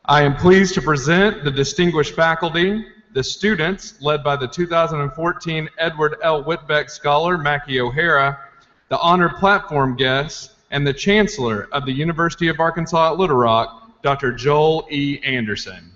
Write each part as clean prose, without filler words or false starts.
I am pleased to present the distinguished faculty, the students, led by the 2014 Edward L. Whitbeck Scholar, Mackie O'Hara, the honored platform guests, and the Chancellor of the University of Arkansas at Little Rock, Dr. Joel E. Anderson.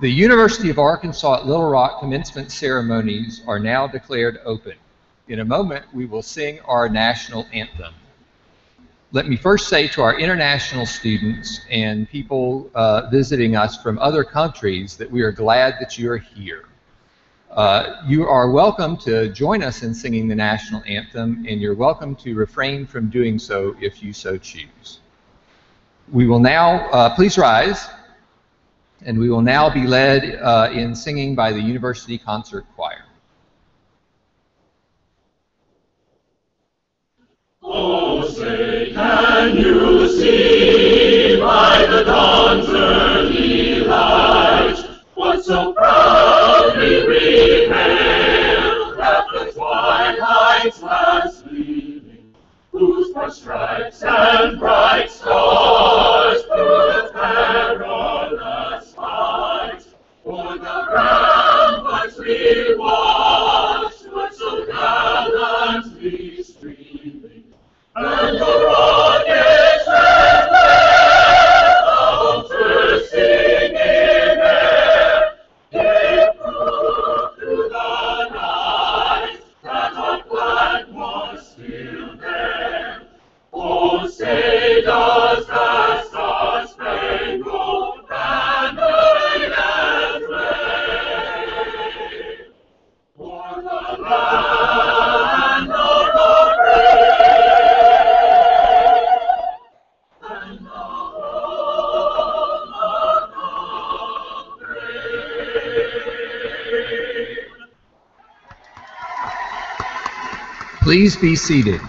The University of Arkansas at Little Rock commencement ceremonies are now declared open. In a moment, we will sing our national anthem. Let me first say to our international students and people visiting us from other countries that we are glad that you are here. You are welcome to join us in singing the national anthem, and you're welcome to refrain from doing so if you so choose. We will now, please rise, and we will now be led in singing by the University Concert Choir. Oh, say, can you see by the dawn's early light what so proudly we hailed at the twilight's last gleaming, whose broad stripes and bright stars through the perilous fight o'er the ramparts we watched were so gallantly streaming, and the rockets red bells bursting in air gave proof through the night that our flag was still there. Oh, say does that star-spangled banner yet wave o'er the land of the brave and the home of the brave. Please be seated.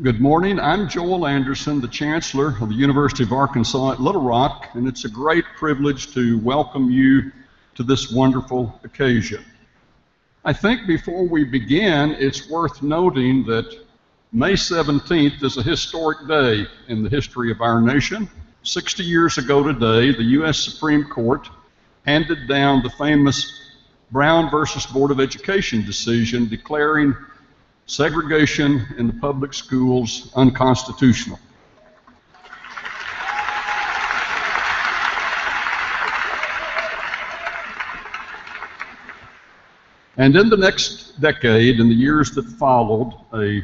Good morning. I'm Joel Anderson, the Chancellor of the University of Arkansas at Little Rock, and it's a great privilege to welcome you to this wonderful occasion. I think before we begin, it's worth noting that May 17th is a historic day in the history of our nation. 60 years ago today, the U.S. Supreme Court handed down the famous Brown versus Board of Education decision declaring segregation in the public schools unconstitutional. And in the next decade, in the years that followed, a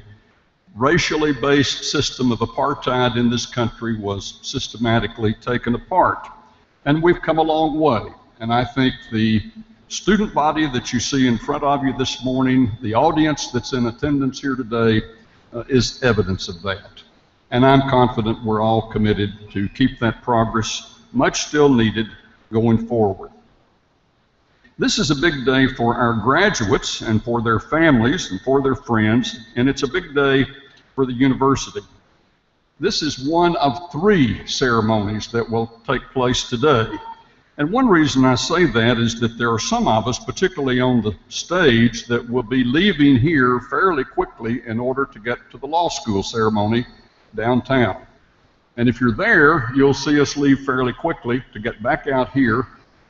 racially based system of apartheid in this country was systematically taken apart. And we've come a long way. And I think the student body that you see in front of you this morning, the audience that's in attendance here today, is evidence of that. And I'm confident we're all committed to keep that progress, much still needed, going forward. This is a big day for our graduates and for their families and for their friends, and it's a big day for the university. This is one of 3 ceremonies that will take place today. And one reason I say that is that there are some of us, particularly on the stage, that will be leaving here fairly quickly in order to get to the law school ceremony downtown. And if you're there, you'll see us leave fairly quickly to get back out here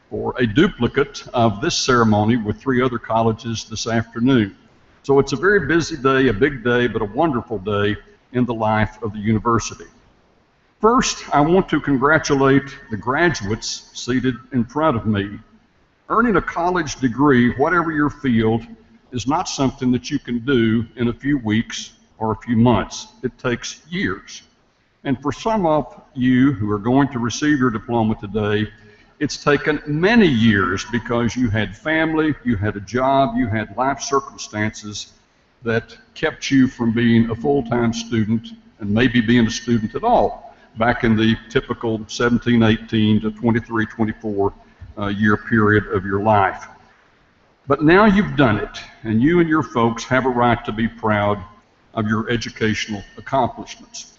for a duplicate of this ceremony with 3 other colleges this afternoon. So it's a very busy day, a big day, but a wonderful day in the life of the university. First, I want to congratulate the graduates seated in front of me. Earning a college degree, whatever your field, is not something that you can do in a few weeks or a few months. It takes years. And for some of you who are going to receive your diploma today, it's taken many years because you had family, you had a job, you had life circumstances that kept you from being a full-time student and maybe being a student at all back in the typical 17, 18 to 23, 24 year period of your life. But now you've done it, and you and your folks have a right to be proud of your educational accomplishments.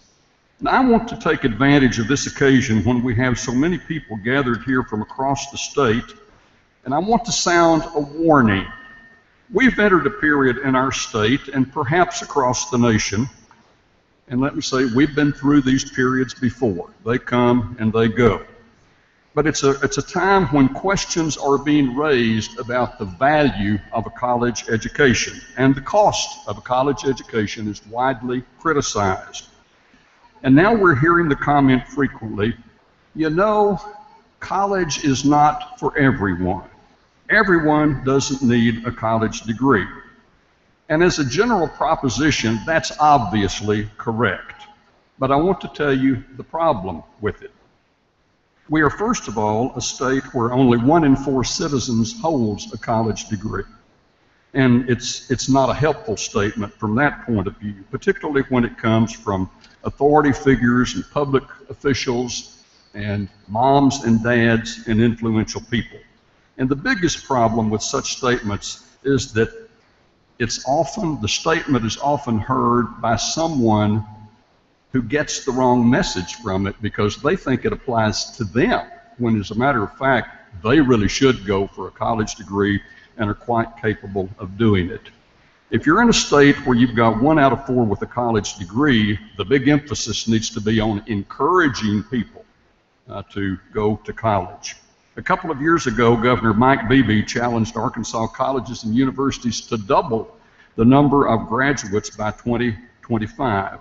And I want to take advantage of this occasion when we have so many people gathered here from across the state, and I want to sound a warning. We've entered a period in our state, and perhaps across the nation, and let me say, we've been through these periods before. They come and they go. But it's a time when questions are being raised about the value of a college education, and the cost of a college education is widely criticized. And now we're hearing the comment frequently, you know, college is not for everyone. Everyone doesn't need a college degree. And as a general proposition, that's obviously correct. But I want to tell you the problem with it. We are, first of all, a state where only 1 in 4 citizens holds a college degree. And it's not a helpful statement from that point of view, particularly when it comes from authority figures and public officials and moms and dads and influential people. And the biggest problem with such statements is that the statement is often heard by someone who gets the wrong message from it because they think it applies to them, when as a matter of fact, they really should go for a college degree and are quite capable of doing it. If you're in a state where you've got 1 out of 4 with a college degree, the big emphasis needs to be on encouraging people to go to college. A couple of years ago, Governor Mike Beebe challenged Arkansas colleges and universities to double the number of graduates by 2025.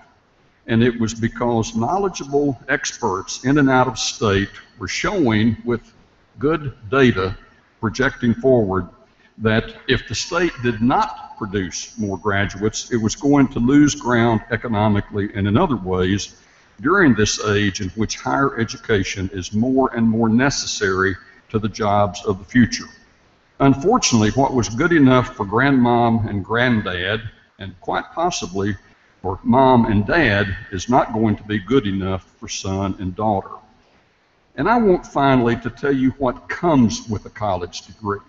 And it was because knowledgeable experts in and out of state were showing with good data projecting forward that if the state did not produce more graduates, it was going to lose ground economically and in other ways during this age in which higher education is more and more necessary to the jobs of the future. Unfortunately, what was good enough for grandmom and granddad, and quite possibly for mom and dad, is not going to be good enough for son and daughter. And I want finally to tell you what comes with a college degree,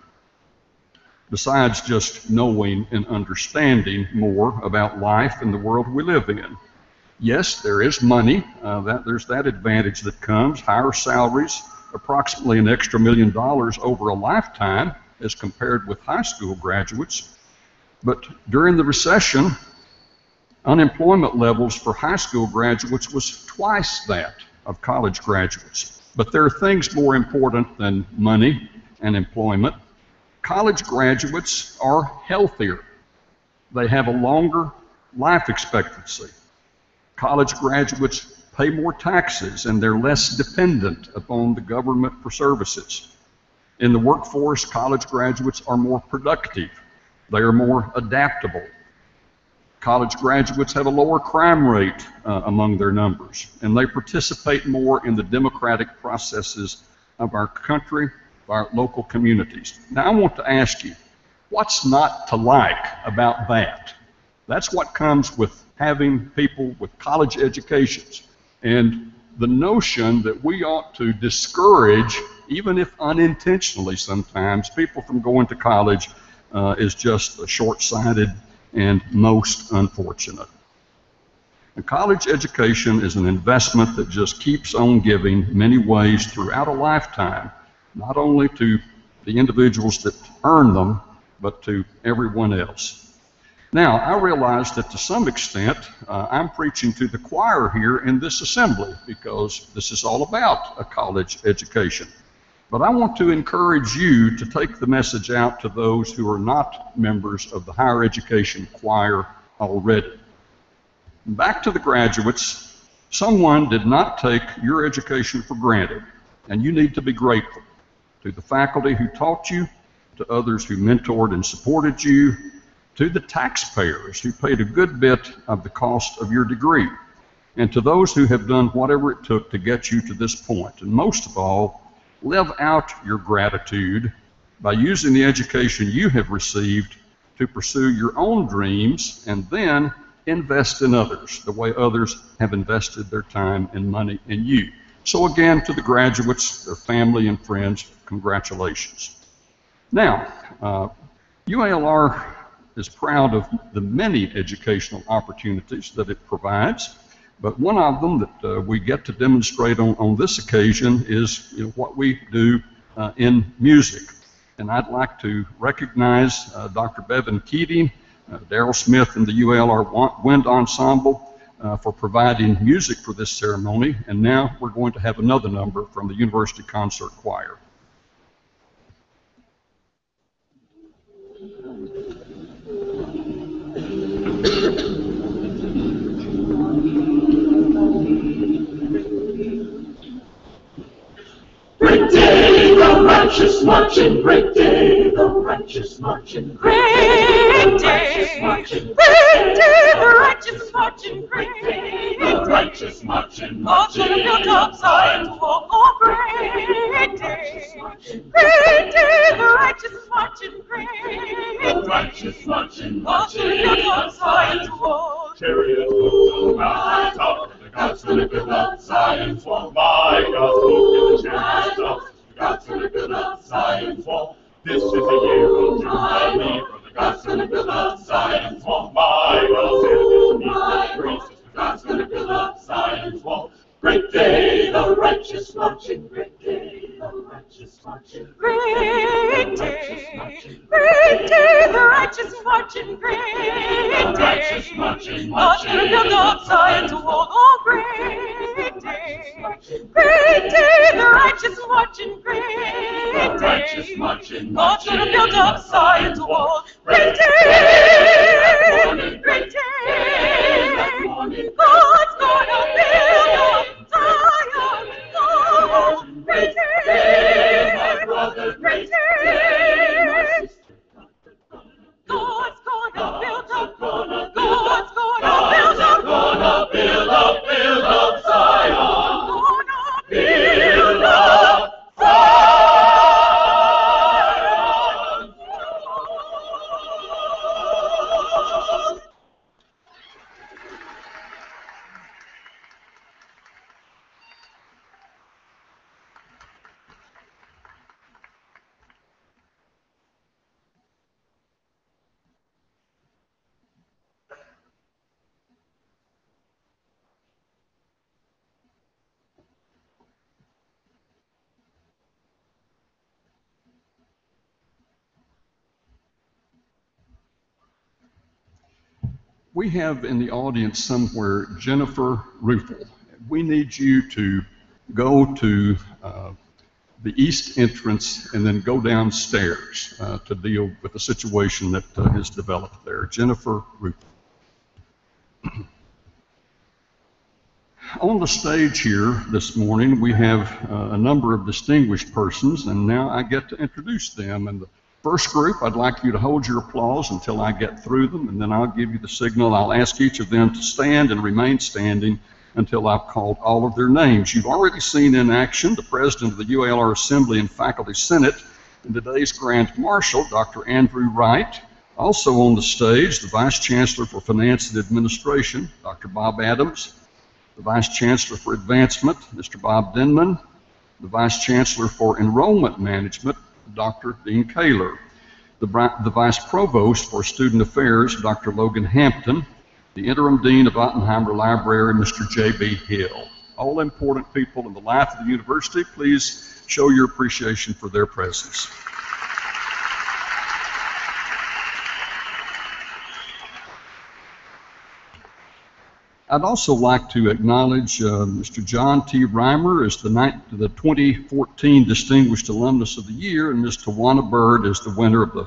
besides just knowing and understanding more about life and the world we live in. Yes, there is money, there's that advantage that comes, higher salaries, approximately an extra $1 million over a lifetime as compared with high school graduates. But during the recession, unemployment levels for high school graduates was twice that of college graduates. But there are things more important than money and employment. College graduates are healthier. They have a longer life expectancy. College graduates pay more taxes and they're less dependent upon the government for services. In the workforce, college graduates are more productive. They are more adaptable. College graduates have a lower crime rate among their numbers, and they participate more in the democratic processes of our country, of our local communities. Now I want to ask you, what's not to like about that? That's what comes with having people with college educations. And the notion that we ought to discourage, even if unintentionally sometimes, people from going to college is just short-sighted and most unfortunate. A college education is an investment that just keeps on giving many ways throughout a lifetime, not only to the individuals that earn them, but to everyone else. Now, I realize that to some extent, I'm preaching to the choir here in this assembly because this is all about a college education. But I want to encourage you to take the message out to those who are not members of the higher education choir already. Back to the graduates, someone did not take your education for granted, and you need to be grateful to the faculty who taught you, to others who mentored and supported you, to the taxpayers who paid a good bit of the cost of your degree, and to those who have done whatever it took to get you to this point. And most of all, live out your gratitude by using the education you have received to pursue your own dreams and then invest in others the way others have invested their time and money in you. So again, to the graduates, their family and friends, congratulations. Now, UALR is proud of the many educational opportunities that it provides, but one of them that we get to demonstrate on this occasion is what we do in music. And I'd like to recognize Dr. Bevan Keating, Daryl Smith and the UALR Wind Ensemble, for providing music for this ceremony. And now we're going to have another number from the University Concert Choir. Great day, the righteous marching, great day, the righteous marching, great day, great day, the righteous marching, great day, the righteous marching, marching, built up Zion's wall, oh, great day, the righteous marching, great, the righteous marching, marching, built up Zion's wall, chariots move to the mountain top. God's gonna build up Zion's wall. My God's moving the chariots up. God's gonna build up Zion's wall. This is a year of jubilee. God's gonna build up Zion's wall. My God's in his praises. God's gonna build up Zion's wall. Great day, the righteous marching. Great day, the righteous marching. Great day, the righteous marching. Great day, God's gonna build up Zion's wall. Oh, great day, the righteous marching. Great day, God's gonna build up Zion's wall. Great day, great day, God's gonna build up Zion's wall. Great day, my brother, great day, God's gonna build up, God's gonna build up Zion, gonna build up Zion. We have in the audience somewhere Jennifer Ruffel. We need you to go to the east entrance and then go downstairs to deal with the situation that has developed there. Jennifer Ruffel. On the stage here this morning, we have a number of distinguished persons, and now I get to introduce them. And the first group, I'd like you to hold your applause until I get through them, and then I'll give you the signal. I'll ask each of them to stand and remain standing until I've called all of their names. You've already seen in action the President of the UALR Assembly and Faculty Senate, and today's Grand Marshal, Dr. Andrew Wright. Also on the stage, the Vice Chancellor for Finance and Administration, Dr. Bob Adams, the Vice Chancellor for Advancement, Mr. Bob Denman, the Vice Chancellor for Enrollment Management, Dr. Dean Kaler, the Vice Provost for Student Affairs, Dr. Logan Hampton, the Interim Dean of Ottenheimer Library, Mr. J.B. Hill. All important people in the life of the university, please show your appreciation for their presence. I'd also like to acknowledge Mr. John T. Reimer as the 2014 Distinguished Alumnus of the Year, and Ms. Tawana Bird as the winner of the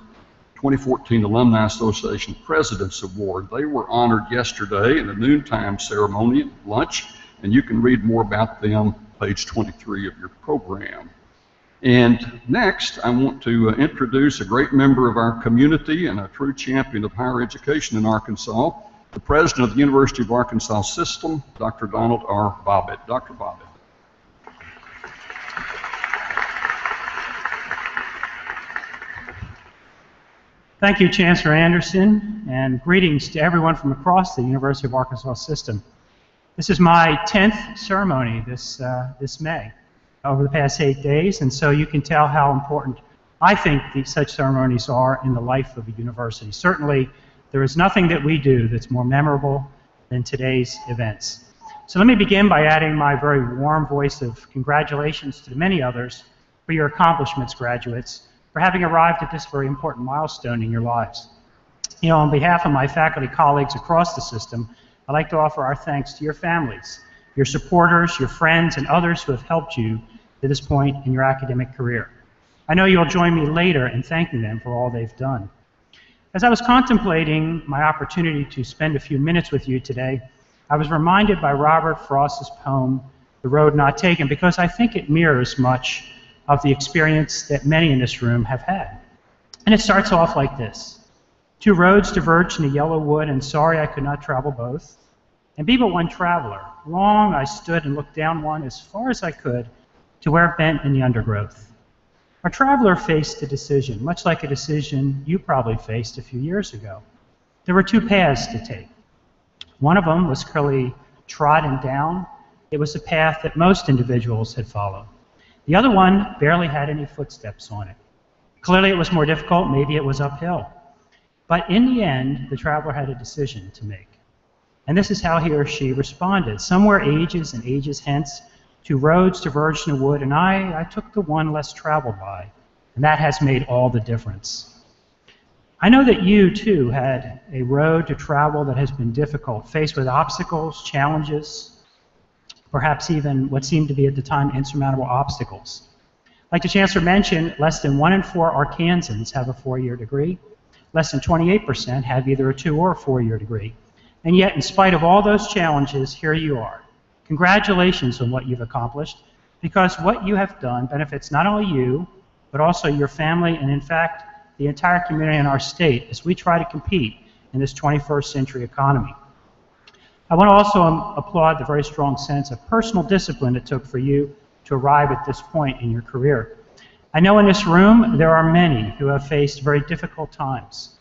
2014 Alumni Association President's Award. They were honored yesterday in a noontime ceremony at lunch, and you can read more about them page 23 of your program. And next, I want to introduce a great member of our community and a true champion of higher education in Arkansas, the President of the University of Arkansas System, Dr. Donald R. Bobbitt. Dr. Bobbitt. Thank you, Chancellor Anderson, and greetings to everyone from across the University of Arkansas System. This is my 10th ceremony this May, over the past 8 days, and so you can tell how important I think such ceremonies are in the life of a university. Certainly, there is nothing that we do that's more memorable than today's events. So let me begin by adding my very warm voice of congratulations to the many others for your accomplishments, graduates, for having arrived at this very important milestone in your lives. You know, on behalf of my faculty colleagues across the system, I'd like to offer our thanks to your families, your supporters, your friends, and others who have helped you to this point in your academic career. I know you'll join me later in thanking them for all they've done. As I was contemplating my opportunity to spend a few minutes with you today, I was reminded by Robert Frost's poem, The Road Not Taken, because I think it mirrors much of the experience that many in this room have had. And it starts off like this. 2 roads diverged in a yellow wood, and sorry I could not travel both. And be but one traveler. Long I stood and looked down one as far as I could to where it bent in the undergrowth. Our traveler faced a decision, much like a decision you probably faced a few years ago. There were 2 paths to take. One of them was clearly trodden down. It was a path that most individuals had followed. The other one barely had any footsteps on it. Clearly it was more difficult, maybe it was uphill. But in the end, the traveler had a decision to make. And this is how he or she responded. Somewhere ages and ages hence, 2 roads diverged in a wood, and I took the one less traveled by. And that has made all the difference. I know that you, too, had a road to travel that has been difficult, faced with obstacles, challenges, perhaps even what seemed to be at the time insurmountable obstacles. Like the Chancellor mentioned, less than 1 in 4 Arkansans have a 4-year degree. Less than 28% have either a 2- or 4-year degree. And yet, in spite of all those challenges, here you are. Congratulations on what you've accomplished, because what you have done benefits not only you, but also your family and, in fact, the entire community in our state as we try to compete in this 21st century economy. I want to also applaud the very strong sense of personal discipline it took for you to arrive at this point in your career. I know in this room there are many who have faced very difficult times.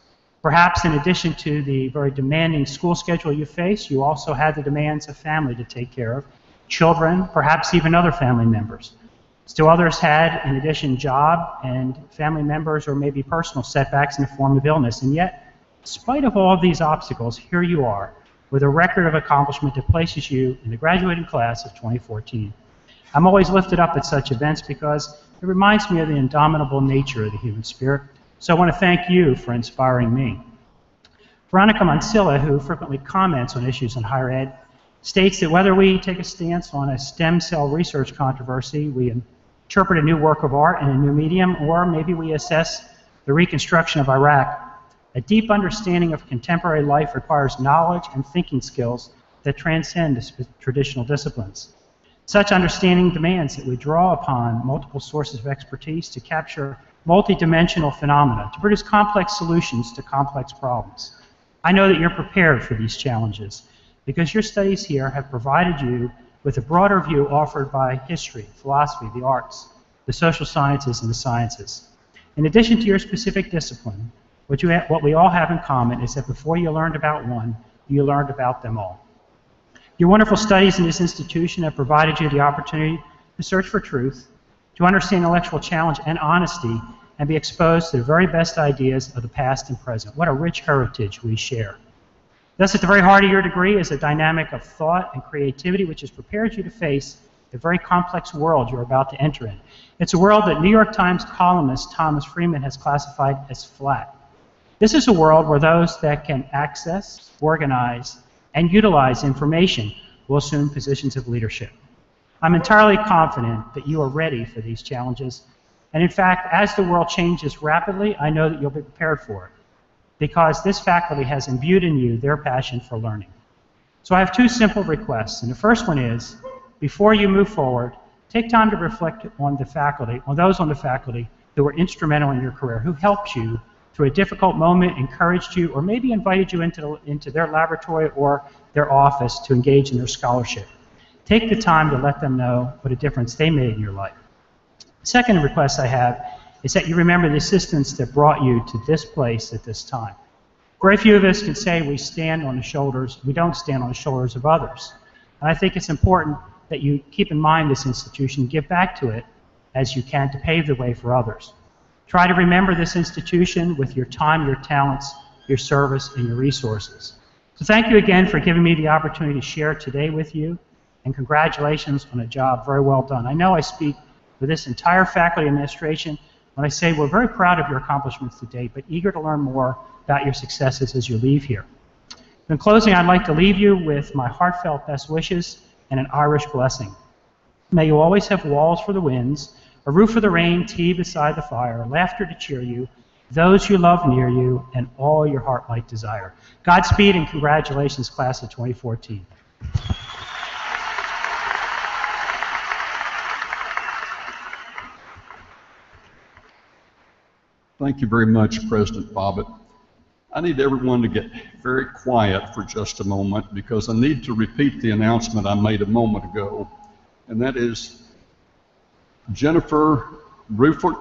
Perhaps in addition to the very demanding school schedule you face, you also had the demands of family to take care of, children, perhaps even other family members. Still others had, in addition, job and family members or maybe personal setbacks in the form of illness. And yet, in spite of all of these obstacles, here you are with a record of accomplishment that places you in the graduating class of 2014. I'm always lifted up at such events because it reminds me of the indomitable nature of the human spirit. So I want to thank you for inspiring me. Veronica Mancilla, who frequently comments on issues in higher ed, states that whether we take a stance on a stem cell research controversy, we interpret a new work of art in a new medium, or maybe we assess the reconstruction of Iraq, a deep understanding of contemporary life requires knowledge and thinking skills that transcend traditional disciplines. Such understanding demands that we draw upon multiple sources of expertise to capture multidimensional phenomena, to produce complex solutions to complex problems. I know that you're prepared for these challenges because your studies here have provided you with a broader view offered by history, philosophy, the arts, the social sciences, and the sciences. In addition to your specific discipline, what we all have in common is that before you learned about one, you learned about them all. Your wonderful studies in this institution have provided you the opportunity to search for truth, to understand intellectual challenge and honesty, and be exposed to the very best ideas of the past and present. What a rich heritage we share. Thus, at the very heart of your degree is a dynamic of thought and creativity which has prepared you to face the very complex world you're about to enter in. It's a world that New York Times columnist Thomas Freeman has classified as flat. This is a world where those that can access, organize, and utilize information will assume positions of leadership. I'm entirely confident that you are ready for these challenges. And in fact, as the world changes rapidly, I know that you'll be prepared for it, because this faculty has imbued in you their passion for learning. So I have 2 simple requests. And the first one is, before you move forward, take time to reflect on the faculty, on those on the faculty who were instrumental in your career, who helped you through a difficult moment, encouraged you, or maybe invited you into their laboratory or their office to engage in their scholarship. Take the time to let them know what a difference they made in your life. The second request I have is that you remember the assistants that brought you to this place at this time. Very few of us can say we don't stand on the shoulders of others. And I think it's important that you keep in mind this institution, give back to it as you can to pave the way for others. Try to remember this institution with your time, your talents, your service, and your resources. So thank you again for giving me the opportunity to share today with you, and congratulations on a job very well done. I know I speak for this entire faculty administration when I say we're very proud of your accomplishments to date, but eager to learn more about your successes as you leave here. In closing, I'd like to leave you with my heartfelt best wishes and an Irish blessing. May you always have walls for the winds, a roof for the rain, tea beside the fire, laughter to cheer you, those you love near you, and all your heart might desire. Godspeed and congratulations, class of 2014. Thank you very much, President Bobbitt. I need everyone to get very quiet for just a moment because I need to repeat the announcement I made a moment ago, and that is Jennifer Rufert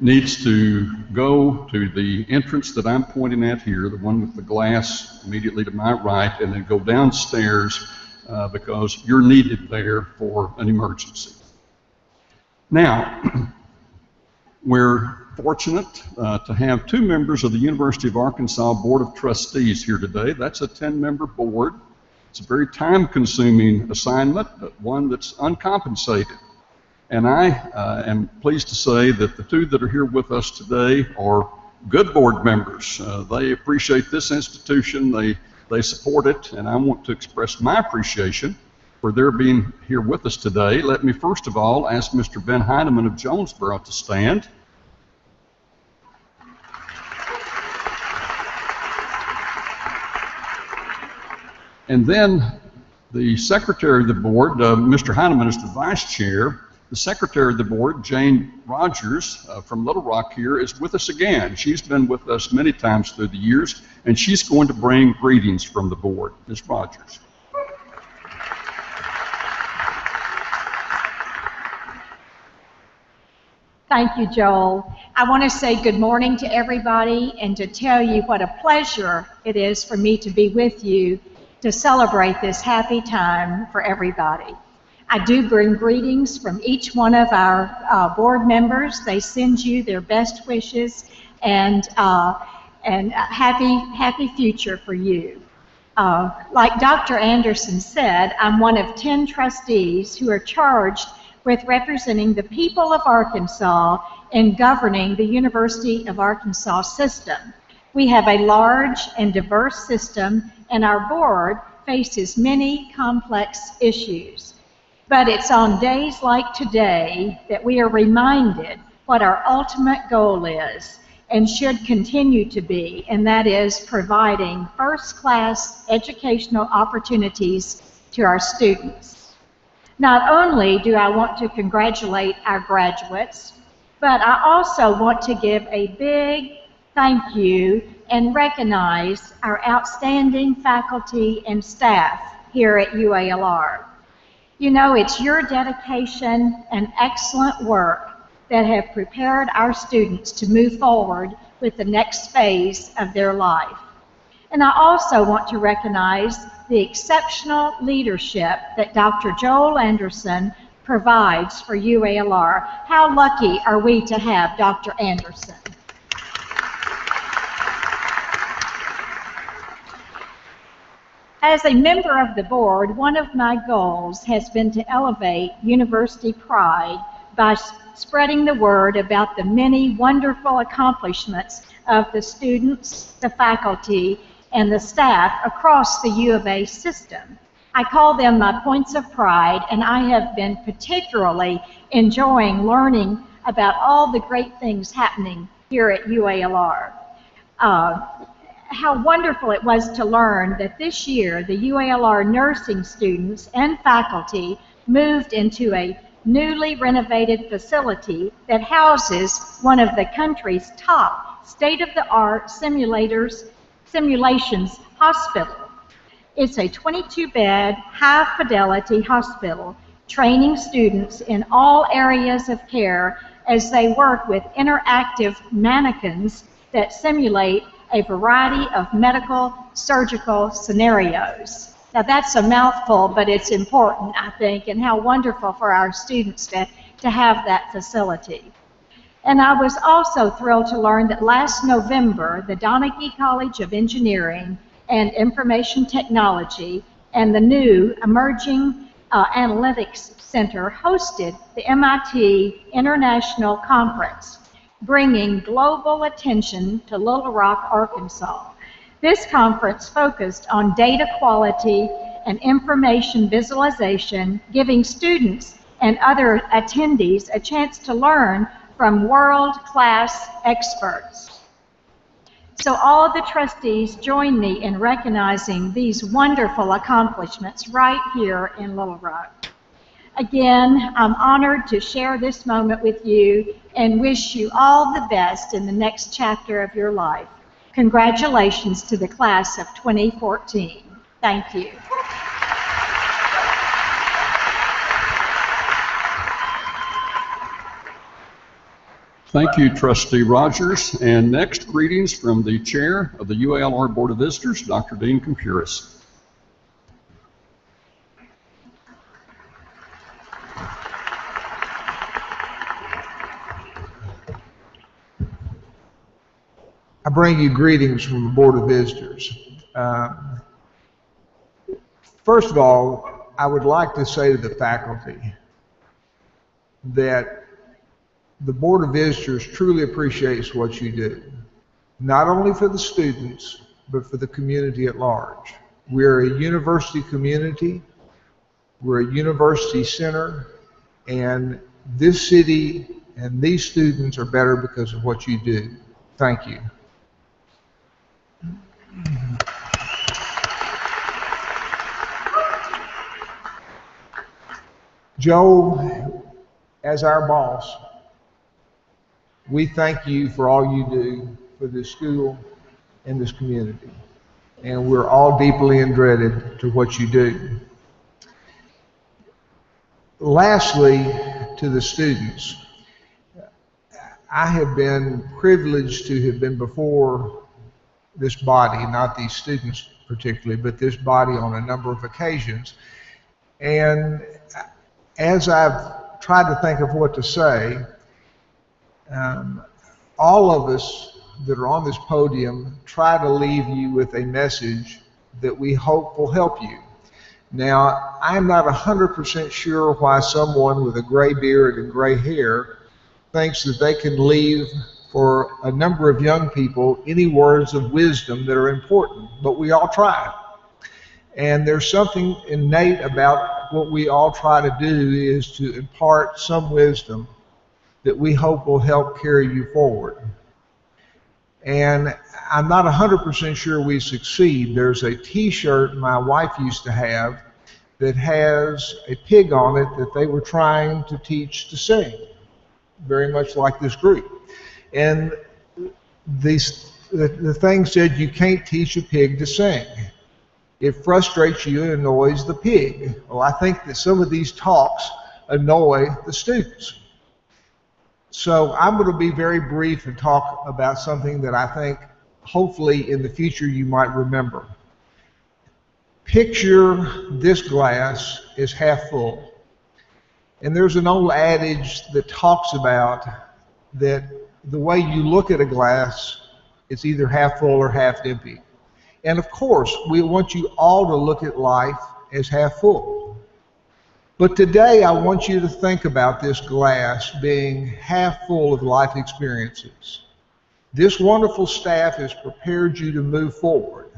needs to go to the entrance that I'm pointing at here, the one with the glass immediately to my right, and then go downstairs because you're needed there for an emergency. Now, we're fortunate to have two members of the University of Arkansas Board of Trustees here today. That's a 10-member board. It's a very time-consuming assignment, but one that's uncompensated. And I am pleased to say that the two that are here with us today are good board members. They appreciate this institution, they support it, and I want to express my appreciation for their being here with us today. Let me first of all ask Mr. Ben Heineman of Jonesboro to stand. And then the Secretary of the Board, Mr. Heineman is the Vice Chair. The Secretary of the Board, Jane Rogers from Little Rock here, is with us again. She's been with us many times through the years, and she's going to bring greetings from the board. Ms. Rogers. Thank you, Joel. I want to say good morning to everybody and to tell you what a pleasure it is for me to be with you to celebrate this happy time for everybody. I do bring greetings from each one of our board members. They send you their best wishes and happy future for you. Like Dr. Anderson said, I'm one of 10 trustees who are charged with representing the people of Arkansas in governing the University of Arkansas system. We have a large and diverse system, and our board faces many complex issues. But it's on days like today that we are reminded what our ultimate goal is and should continue to be, and that is providing first-class educational opportunities to our students. Not only do I want to congratulate our graduates, but I also want to give a big thank you and recognize our outstanding faculty and staff here at UALR. You know, it's your dedication and excellent work that have prepared our students to move forward with the next phase of their life. And I also want to recognize the exceptional leadership that Dr. Joel Anderson provides for UALR. How lucky are we to have Dr. Anderson? As a member of the board, one of my goals has been to elevate university pride by spreading the word about the many wonderful accomplishments of the students, the faculty, and the staff across the U of A system. I call them my points of pride, and I have been particularly enjoying learning about all the great things happening here at UALR. How wonderful it was to learn that this year the UALR nursing students and faculty moved into a newly renovated facility that houses one of the country's top state-of-the-art simulations hospital. It's a 22-bed, high-fidelity hospital training students in all areas of care as they work with interactive mannequins that simulate a variety of medical, surgical scenarios. Now that's a mouthful, but it's important, I think, and how wonderful for our students to have that facility. And I was also thrilled to learn that last November, the Donaghy College of Engineering and Information Technology and the new Emerging Analytics Center hosted the MIT International Conference, bringing global attention to Little Rock, Arkansas. This conference focused on data quality and information visualization, giving students and other attendees a chance to learn from world-class experts. So all the trustees join me in recognizing these wonderful accomplishments right here in Little Rock. Again, I'm honored to share this moment with you and wish you all the best in the next chapter of your life. Congratulations to the class of 2014. Thank you. Thank you, Trustee Rogers. And next, greetings from the Chair of the UALR Board of Visitors, Dr. Dean Compuris. I bring you greetings from the Board of Visitors. First of all, I would like to say to the faculty that the Board of Visitors truly appreciates what you do, not only for the students, but for the community at large. We're a university community, we're a university center, and this city and these students are better because of what you do. Thank you. Joe, as our boss, we thank you for all you do for this school and this community. And we're all deeply indebted to what you do. Lastly, to the students, I have been privileged to have been before this body, not these students particularly, but this body on a number of occasions. And as I've tried to think of what to say, all of us that are on this podium try to leave you with a message that we hope will help you. Now, I'm not 100% sure why someone with a gray beard and gray hair thinks that they can leave for a number of young people any words of wisdom that are important, but we all try. And there's something innate about what we all try to do is to impart some wisdom that we hope will help carry you forward. And I'm not 100% sure we succeed. There's a t-shirt my wife used to have that has a pig on it that they were trying to teach to sing, very much like this group. And the thing said, you can't teach a pig to sing. It frustrates you and annoys the pig. Well, I think that some of these talks annoy the students. So I'm going to be very brief and talk about something that I think hopefully in the future you might remember. Picture this glass is half full. And there's an old adage that talks about that the way you look at a glass, it's either half full or half empty. And of course, we want you all to look at life as half full. But today I want you to think about this glass being half full of life experiences. This wonderful staff has prepared you to move forward.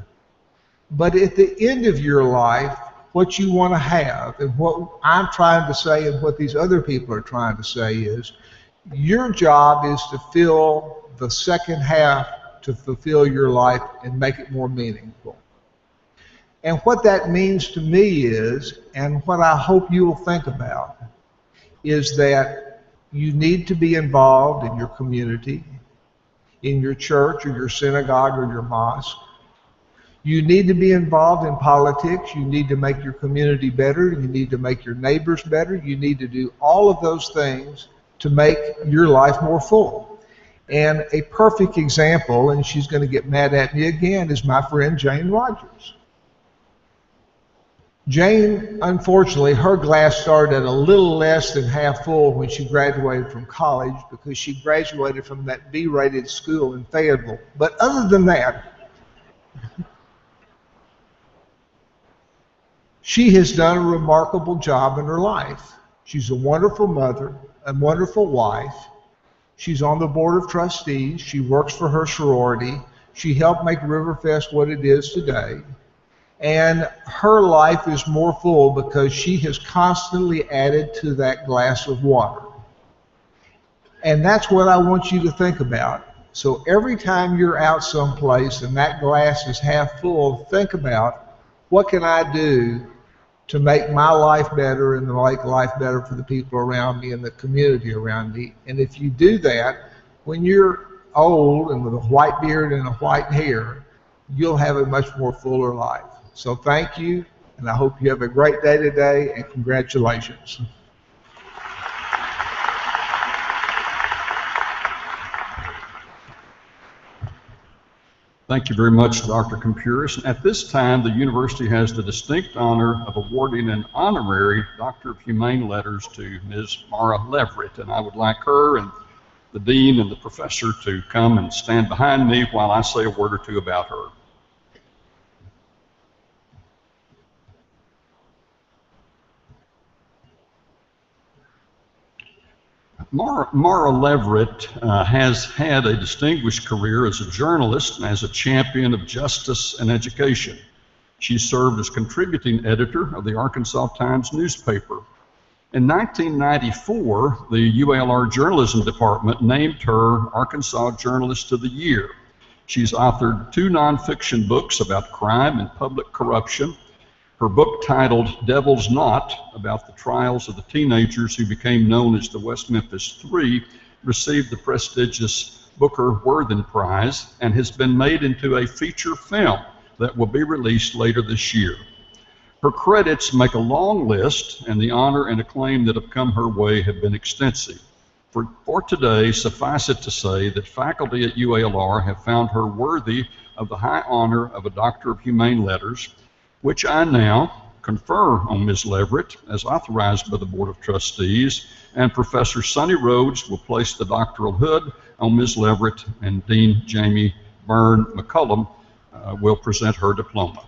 But at the end of your life, what you want to have, and what I'm trying to say and what these other people are trying to say is, your job is to fill the second half to fulfill your life and make it more meaningful. And what that means to me is, and what I hope you will think about, is that you need to be involved in your community, in your church or your synagogue or your mosque. You need to be involved in politics. You need to make your community better. You need to make your neighbors better. You need to do all of those things to make your life more full. And a perfect example, and she's going to get mad at me again, is my friend Jane Rogers. Jane, unfortunately, her glass started at a little less than half full when she graduated from college because she graduated from that B-rated school in Fayetteville. But other than that, she has done a remarkable job in her life. She's a wonderful mother, a wonderful wife. She's on the board of trustees. She works for her sorority. She helped make Riverfest what it is today. And her life is more full because she has constantly added to that glass of water. And that's what I want you to think about. So every time you're out someplace and that glass is half full, think about, what can I do to make my life better and to make life better for the people around me and the community around me? And if you do that, when you're old and with a white beard and a white hair, you'll have a much more fuller life. So thank you, and I hope you have a great day today, and congratulations. Thank you very much, Dr. Compuris. At this time, the university has the distinct honor of awarding an honorary Doctor of Humane Letters to Ms. Mara Leverett, and I would like her and the dean and the professor to come and stand behind me while I say a word or two about her. Mara Leverett has had a distinguished career as a journalist and as a champion of justice and education. She served as contributing editor of the Arkansas Times newspaper. In 1994, the UALR Journalism Department named her Arkansas Journalist of the Year. She's authored 2 nonfiction books about crime and public corruption. Her book titled Devil's Knot, about the trials of the teenagers who became known as the West Memphis Three, received the prestigious Booker Worthen Prize and has been made into a feature film that will be released later this year. Her credits make a long list, and the honor and acclaim that have come her way have been extensive. For today, suffice it to say that faculty at UALR have found her worthy of the high honor of a Doctor of Humane Letters, which I now confer on Ms. Leverett as authorized by the Board of Trustees, and Professor Sonny Rhodes will place the doctoral hood on Ms. Leverett, and Dean Jamie Byrne McCullum will present her diploma.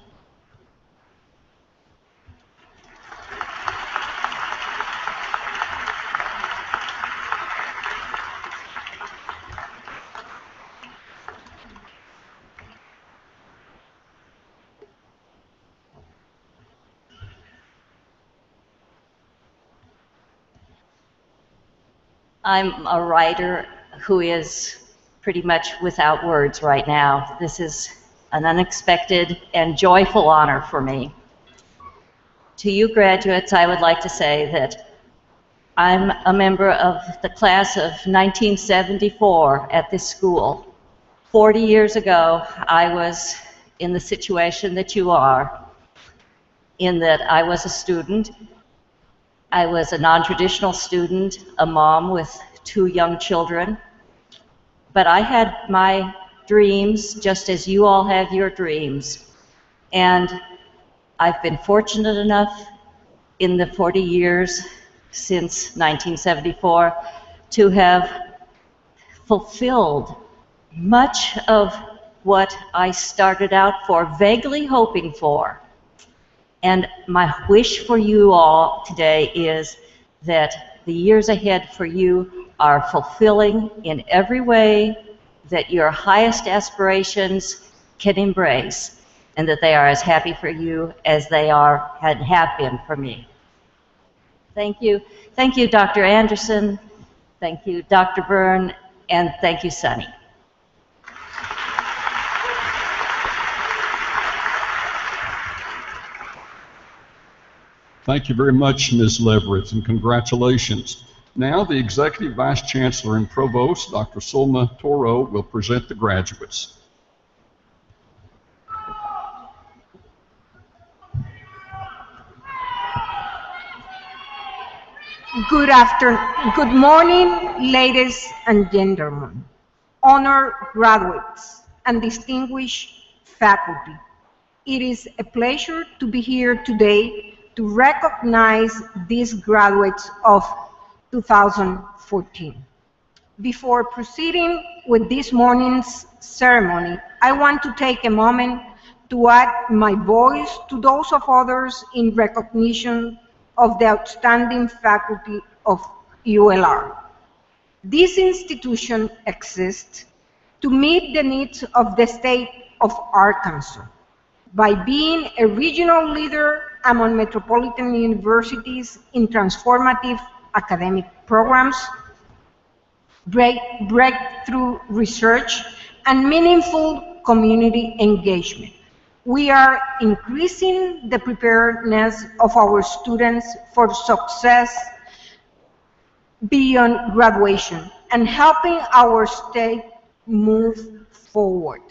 I'm a writer who is pretty much without words right now. This is an unexpected and joyful honor for me. To you graduates, I would like to say that I'm a member of the class of 1974 at this school. 40 years ago, I was in the situation that you are, in that I was a student. I was a non-traditional student, a mom with 2 young children, but I had my dreams just as you all have your dreams. And I've been fortunate enough in the 40 years since 1974 to have fulfilled much of what I started out for, vaguely hoping for. And my wish for you all today is that the years ahead for you are fulfilling in every way that your highest aspirations can embrace, and that they are as happy for you as they are and have been for me. Thank you. Thank you, Dr. Anderson. Thank you, Dr. Byrne, and thank you, Sonny. Thank you very much, Ms. Leverett, and congratulations. Now, the Executive Vice Chancellor and Provost, Dr. Sulma Toro, will present the graduates. Good morning, ladies and gentlemen, honored graduates, and distinguished faculty. It is a pleasure to be here today to recognize these graduates of 2014. Before proceeding with this morning's ceremony, I want to take a moment to add my voice to those of others in recognition of the outstanding faculty of ULR. This institution exists to meet the needs of the state of Arkansas by being a regional leader among metropolitan universities in transformative academic programs, breakthrough research, and meaningful community engagement. We are increasing the preparedness of our students for success beyond graduation and helping our state move forward.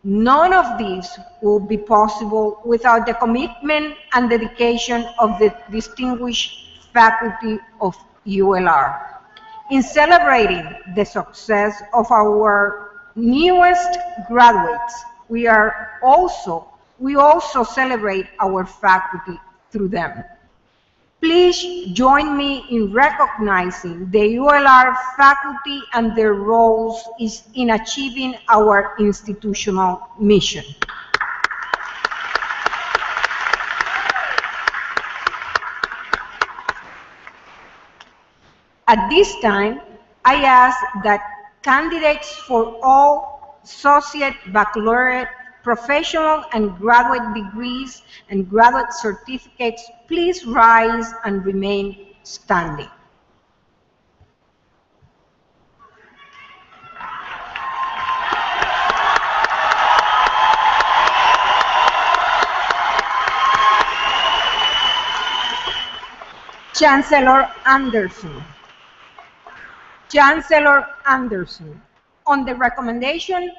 None of this will be possible without the commitment and dedication of the distinguished faculty of ULR. In celebrating the success of our newest graduates, we also celebrate our faculty through them. Please join me in recognizing the ULR faculty and their roles in achieving our institutional mission. At this time, I ask that candidates for all associate, baccalaureate, professional and graduate degrees and graduate certificates please rise and remain standing. Chancellor Anderson. Chancellor Anderson, on the recommendation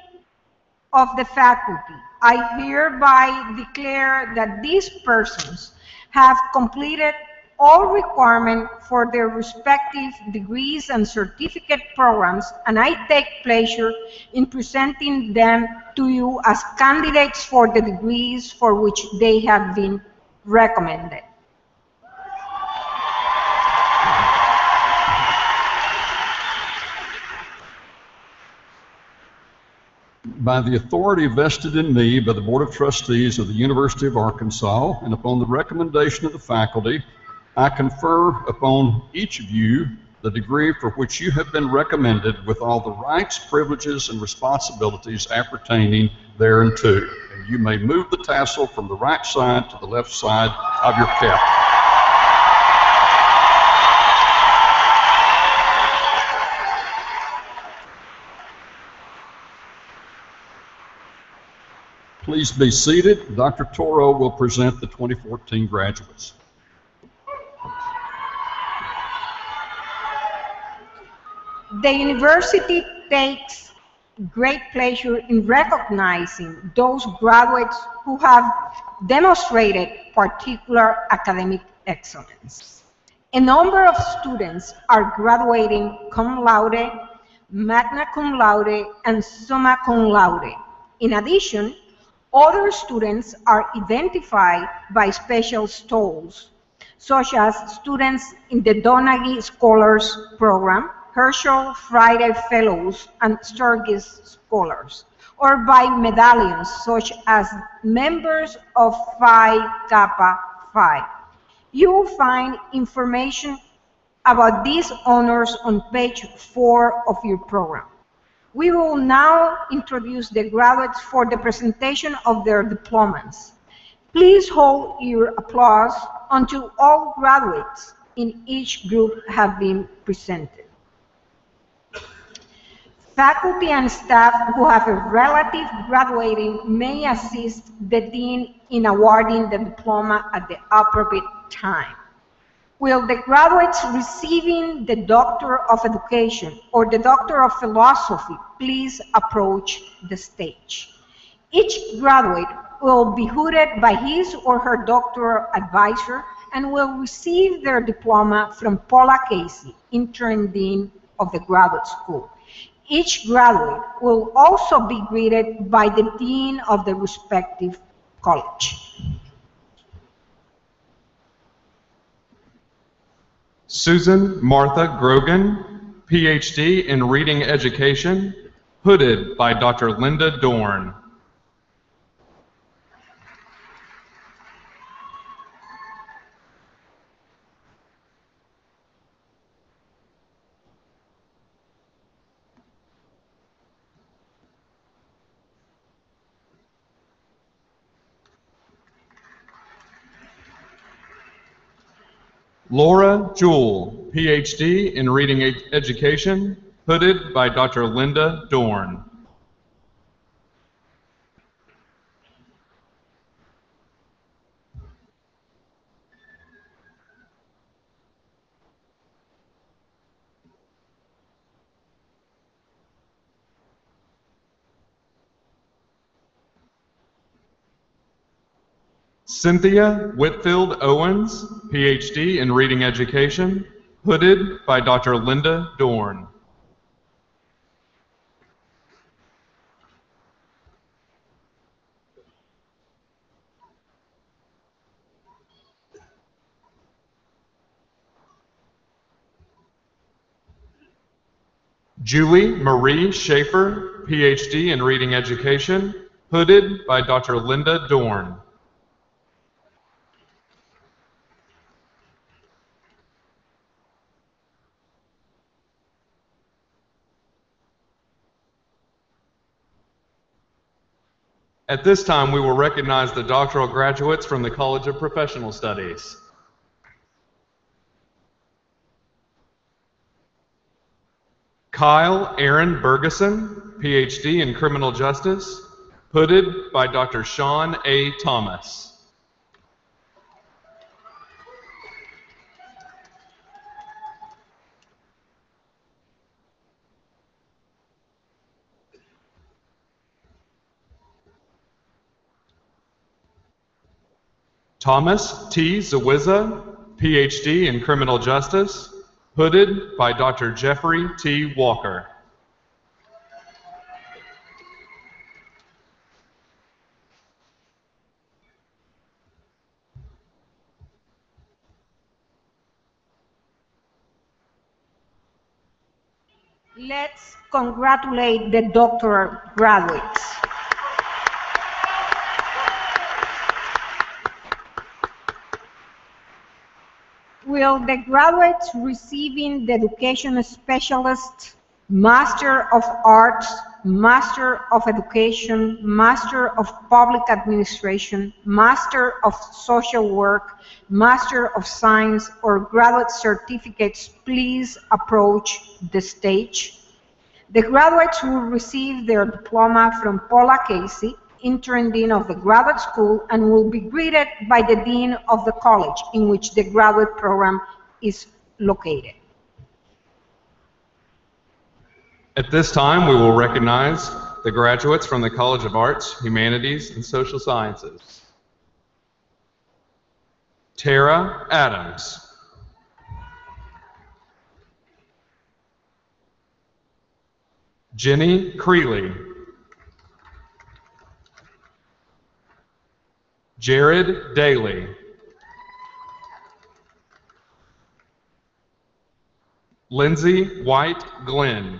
of the faculty, I hereby declare that these persons have completed all requirements for their respective degrees and certificate programs, and I take pleasure in presenting them to you as candidates for the degrees for which they have been recommended. By the authority vested in me by the Board of Trustees of the University of Arkansas, and upon the recommendation of the faculty, I confer upon each of you the degree for which you have been recommended, with all the rights, privileges, and responsibilities appertaining thereunto. And you may move the tassel from the right side to the left side of your cap. Please be seated. Dr. Toro will present the 2014 graduates. The university takes great pleasure in recognizing those graduates who have demonstrated particular academic excellence. A number of students are graduating cum laude, magna cum laude, and summa cum laude. In addition, other students are identified by special stalls, such as students in the Donaghy Scholars Program, Herschel Friday Fellows, and Sturgis Scholars, or by medallions such as members of Phi Kappa Phi. You will find information about these honors on page 4 of your program. We will now introduce the graduates for the presentation of their diplomas. Please hold your applause until all graduates in each group have been presented. Faculty and staff who have a relative graduating may assist the dean in awarding the diploma at the appropriate time. Will the graduates receiving the Doctor of Education or the Doctor of Philosophy please approach the stage? Each graduate will be hooded by his or her doctoral advisor and will receive their diploma from Paula Casey, interim dean of the graduate school. Each graduate will also be greeted by the dean of the respective college. Susan Martha Grogan, PhD in Reading Education, hooded by Dr. Linda Dorn. Laura Jewell, PhD in Reading Education, hooded by Dr. Linda Dorn. Cynthia Whitfield Owens, PhD in Reading Education, hooded by Dr. Linda Dorn. Julie Marie Schaefer, PhD in Reading Education, hooded by Dr. Linda Dorn. At this time, we will recognize the doctoral graduates from the College of Professional Studies. Kyle Aaron Bergeson, PhD in Criminal Justice, hooded by Dr. Sean A. Thomas. Thomas T. Zawiza, PhD in Criminal Justice, hooded by Dr. Jeffrey T. Walker. Let's congratulate the doctoral graduates. Will the graduates receiving the Education Specialist, Master of Arts, Master of Education, Master of Public Administration, Master of Social Work, Master of Science, or graduate certificates please approach the stage? The graduates will receive their diploma from Paula Casey, Interim Dean of the Graduate School, and will be greeted by the Dean of the college in which the graduate program is located. At this time, we will recognize the graduates from the College of Arts, Humanities, and Social Sciences. Tara Adams. Jenny Creeley. Jared Daly. Lindsay White Glenn.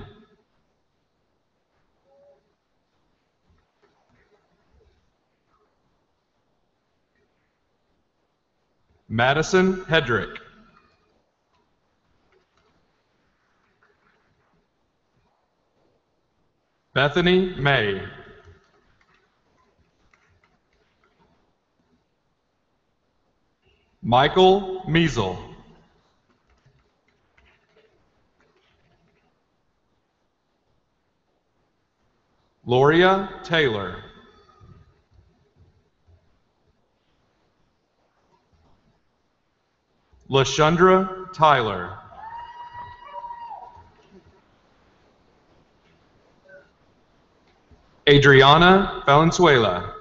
Madison Hedrick. Bethany May. Michael Measle. Loria Taylor. LaShundra Tyler. Adriana Valenzuela.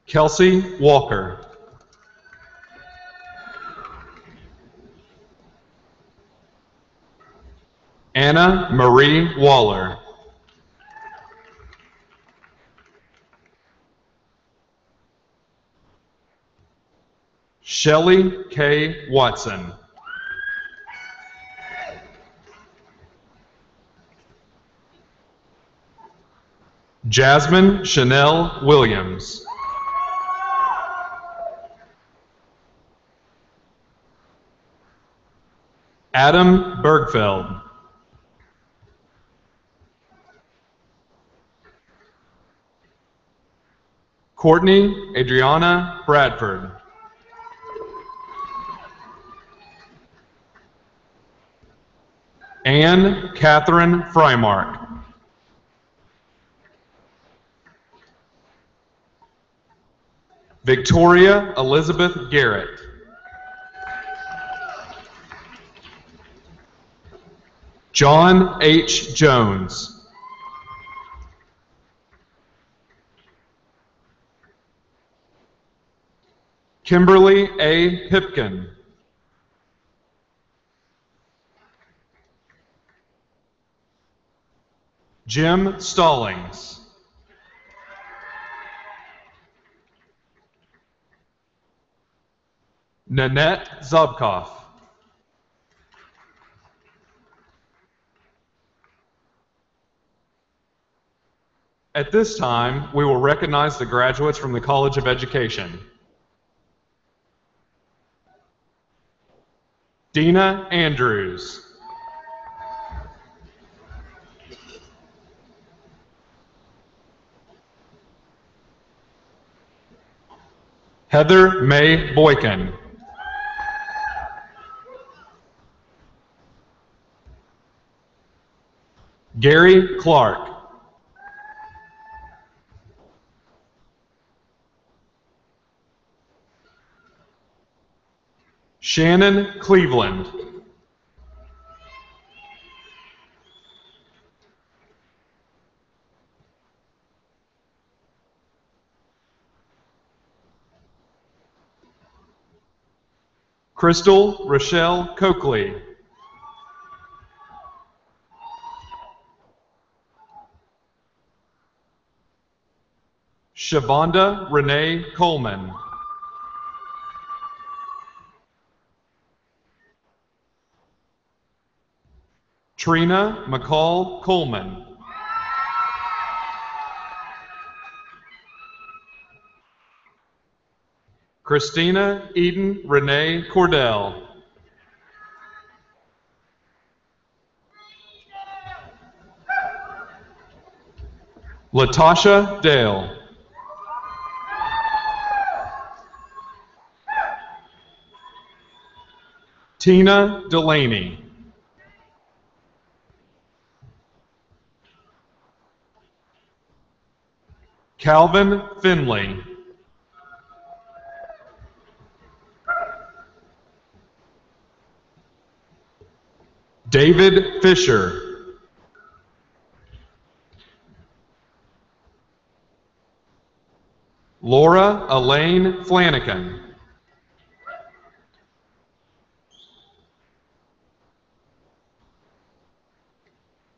Kelsey Walker. Anna Marie Waller. Shelley K. Watson. Jasmine Chanel Williams. Adam Bergfeld. Courtney Adriana Bradford. Anne Catherine Frymark. Victoria Elizabeth Garrett. John H. Jones. Kimberly A. Pipkin. Jim Stallings. Nanette Zobkoff. At this time, we will recognize the graduates from the College of Education. Dina Andrews. Heather May Boykin. Gary Clark. Shannon Cleveland. Crystal Rochelle Coakley. Shavonda Renee Coleman. Trina McCall Coleman. Christina Eden Renee Cordell. Latasha Dale. Tina Delaney. Calvin Finley. David Fisher. Laura Elaine Flanagan.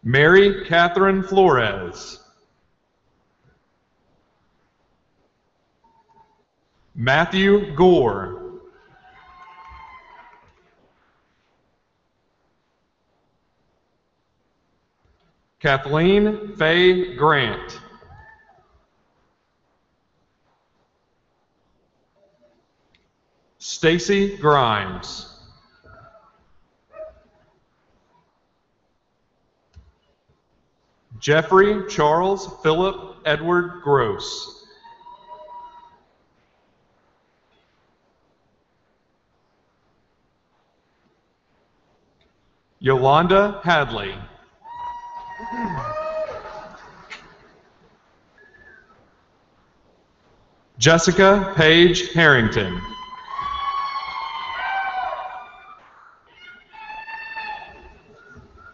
Mary Catherine Flores. Matthew Gore. Kathleen Faye Grant. Stacy Grimes. Jeffrey Charles Philip Edward Gross. Yolanda Hadley. Jessica Paige Harrington.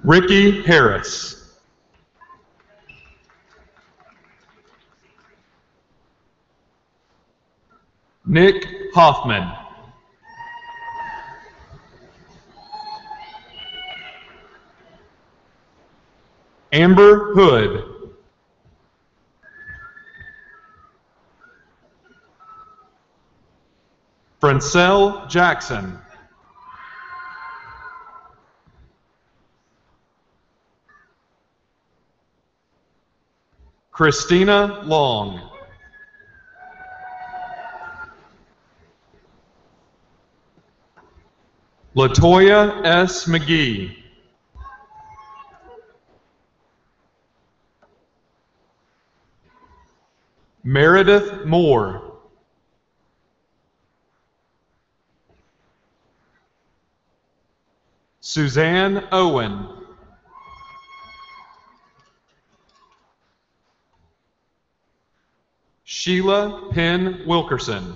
Ricky Harris. Nick Hoffman. Amber Hood. Francelle Jackson. Christina Long. Latoya S. McGee. Meredith Moore. Suzanne Owen. Sheila Penn Wilkerson.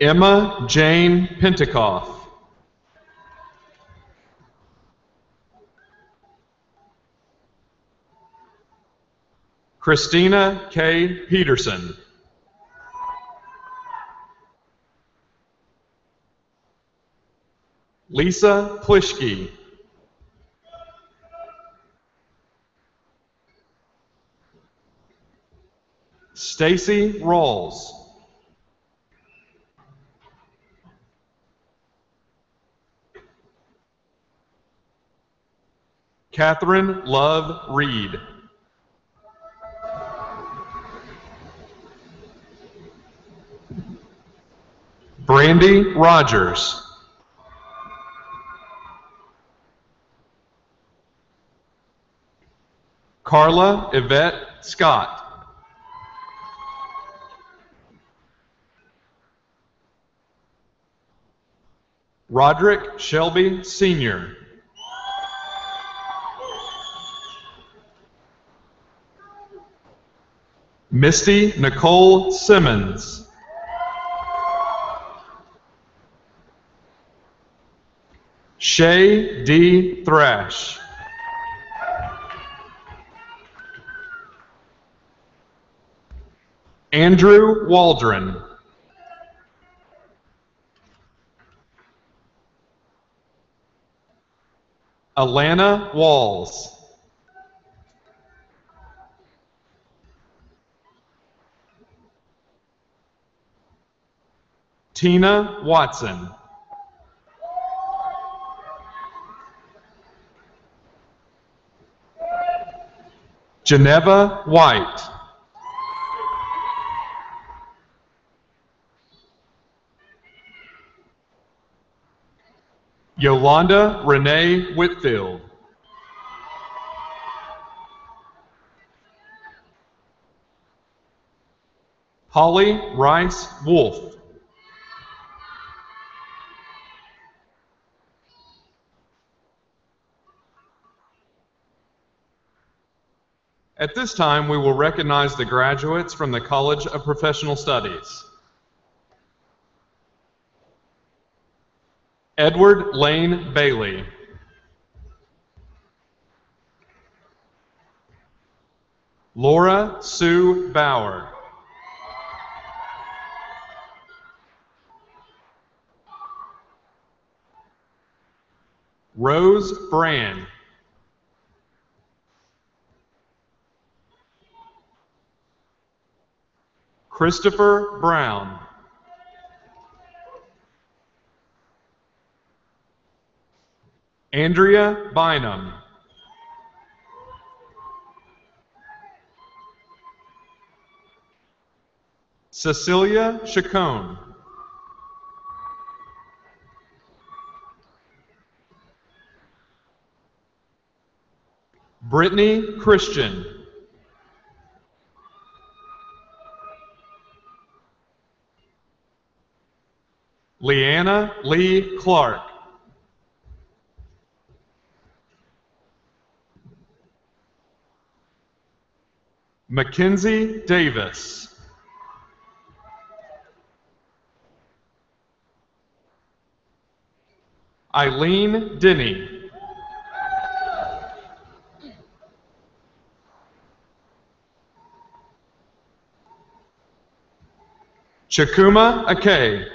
Emma Jane Pentecoff. Christina K. Peterson. Lisa Plischke. Stacy Rawls. Catherine Love Reed. Brandy Rogers. Carla Yvette Scott. Roderick Shelby Sr. Misty Nicole Simmons. Shay D. Thrash. Andrew Waldron. Alana Walls. Tina Watson. Geneva White. Yolanda Renee Whitfield. Holly Rice Wolf. At this time, we will recognize the graduates from the College of Professional Studies. Edward Lane Bailey. Laura Sue Bauer. Rose Brand. Christopher Brown. Andrea Bynum. Cecilia Chacon. Brittany Christian. Leanna Lee Clark. Mackenzie Davis. Eileen Denny. Chakuma Akay.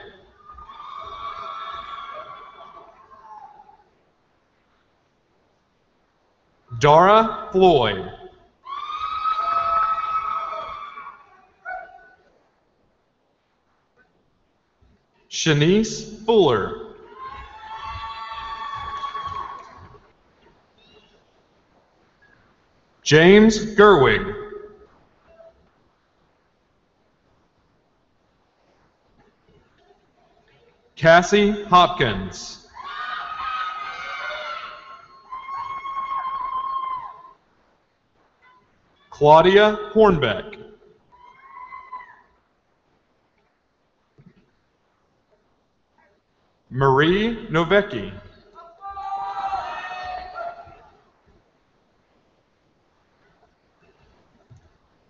Dara Floyd. Shanice Fuller. James Gerwig. Cassie Hopkins. Claudia Hornbeck. Marie Novecki.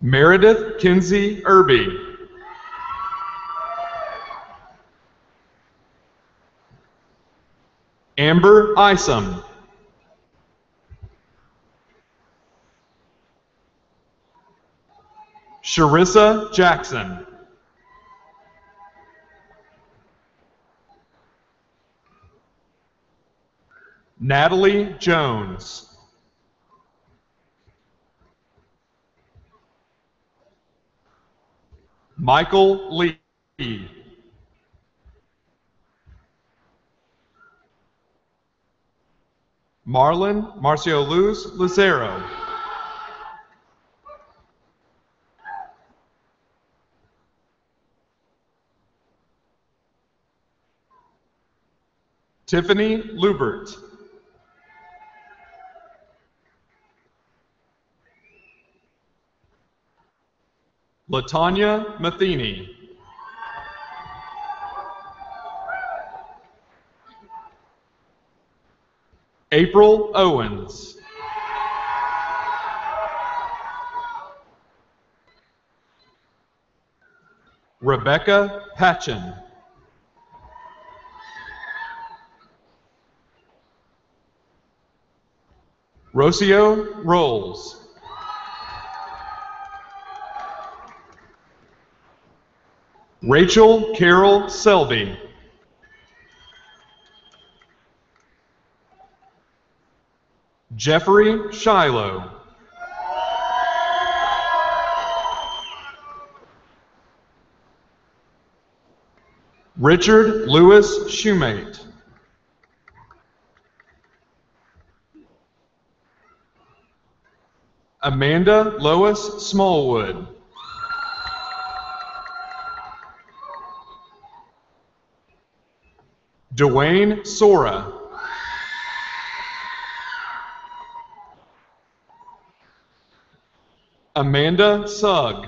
Meredith Kinsey Irby. Amber Isom. Sharissa Jackson. Natalie Jones. Michael Lee. Marlon Marcio Luz Lucero. Tiffany Lubert. Latanya Matheny. April Owens. Rebecca Patchen. Rocio Rolls. Rachel Carol Selby. Jeffrey Shiloh. Richard Lewis Shoemate. Amanda Lois Smallwood. Dwayne Sora. Amanda Sugg.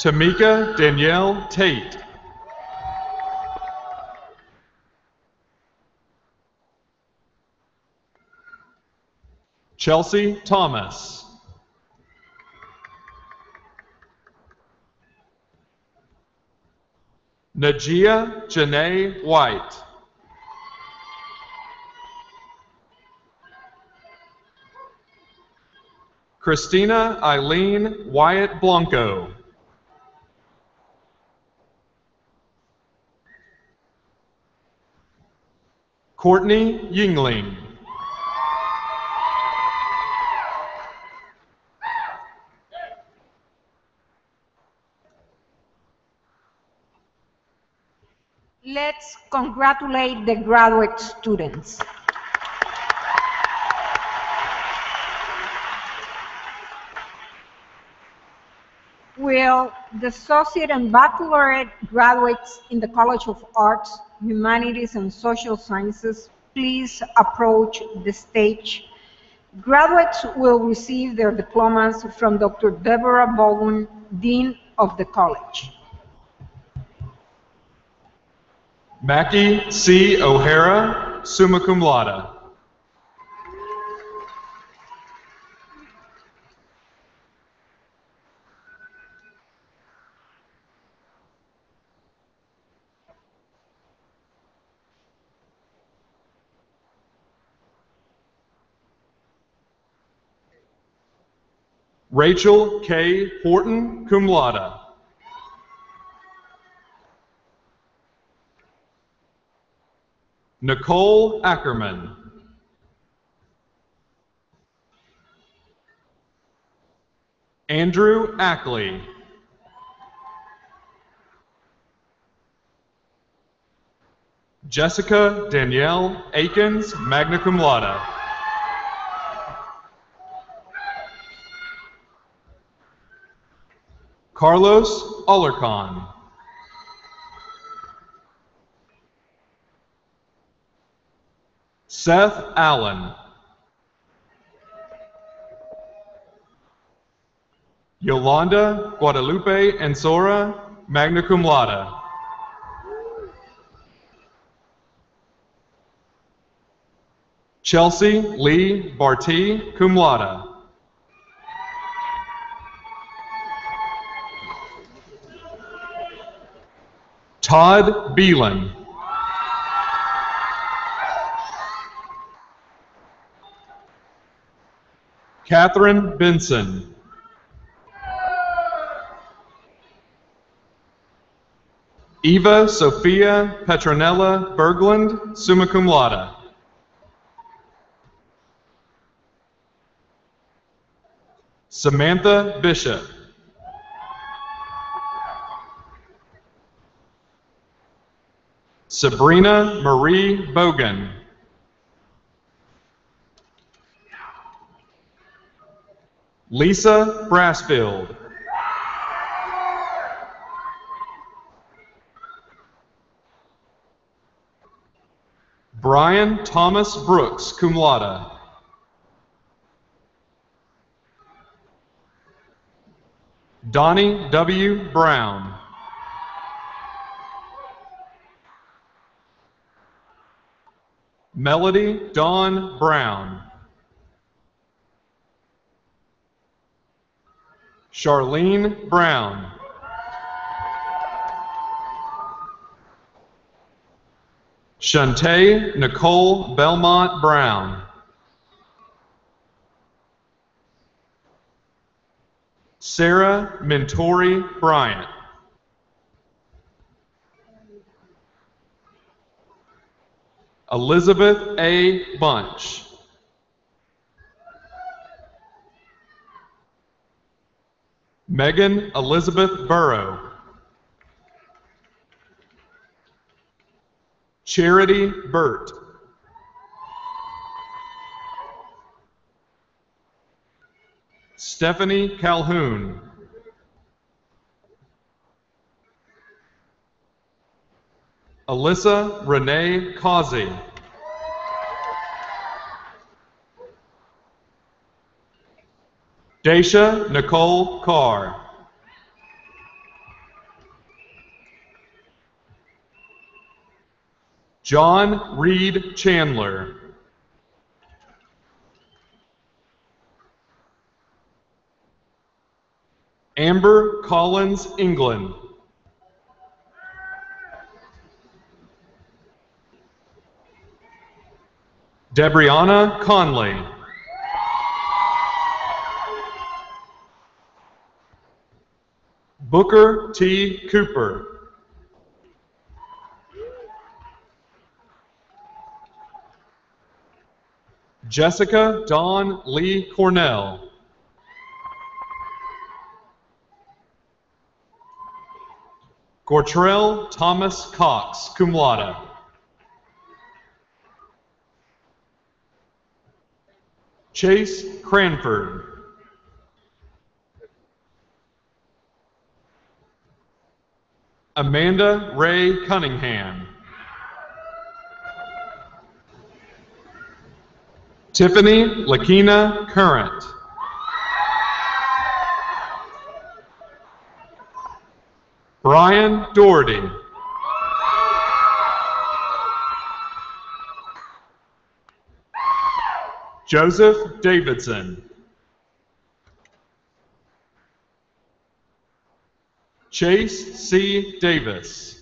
Tamika Danielle Tate. Chelsea Thomas. Najia Janae White. Christina Eileen Wyatt Blanco. Courtney Yingling. Let's congratulate the graduate students. Will the associate and baccalaureate graduates in the College of Arts, Humanities, and Social Sciences please approach the stage? Graduates will receive their diplomas from Dr. Deborah Bowen, Dean of the College. Mackie C. O'Hara, summa cum laude. Rachel K. Horton, cum laude. Nicole Ackerman. Andrew Ackley. Jessica Danielle Akins, magna cum laude. Carlos Alarcon. Seth Allen. Yolanda Guadalupe Ensora, magna cum laude. Chelsea Lee Barty, cum laude. Todd Beelan. Catherine Benson. Eva Sophia Petronella Berglund, summa cum laude. Samantha Bishop. Sabrina Marie Bogan. Lisa Brassfield. Brian Thomas Brooks, cum laude. Donnie W. Brown. Melody Dawn Brown. Charlene Brown. Shantae Nicole Belmont Brown. Sarah Mintori Bryant. Elizabeth A. Bunch. Megan Elizabeth Burrow. Charity Burt. Stephanie Calhoun. Alyssa Renee Causey. Daisha Nicole Carr. John Reed Chandler. Amber Collins England. Debrianna Conley. Booker T. Cooper. Jessica Dawn Lee Cornell. Gortrell Thomas Cox, cum laude. Chase Cranford. Amanda Ray Cunningham. Tiffany Lakina Current. Brian Doherty. Joseph Davidson. Chase C. Davis.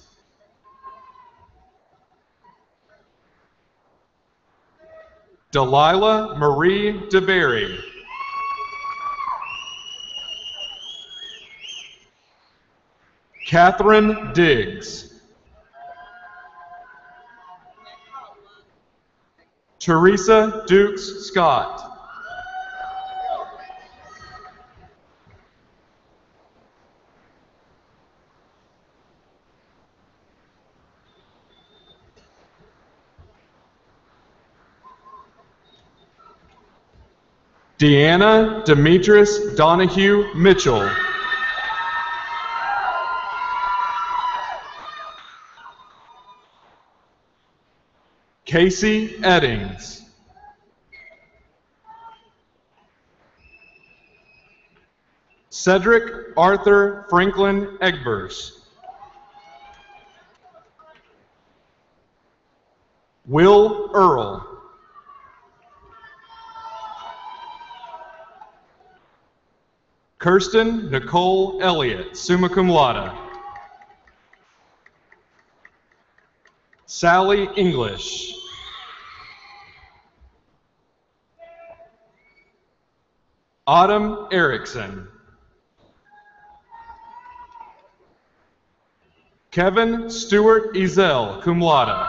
Delilah Marie DeBerry. Catherine Diggs. Teresa Dukes Scott. Deanna Demetrius Donahue Mitchell. Casey Eddings. Cedric Arthur Franklin Egbers. Will Earl. Kirsten Nicole Elliott, summa cum laude. Sally English. Autumn Erickson. Kevin Stewart Ezel, cum laude.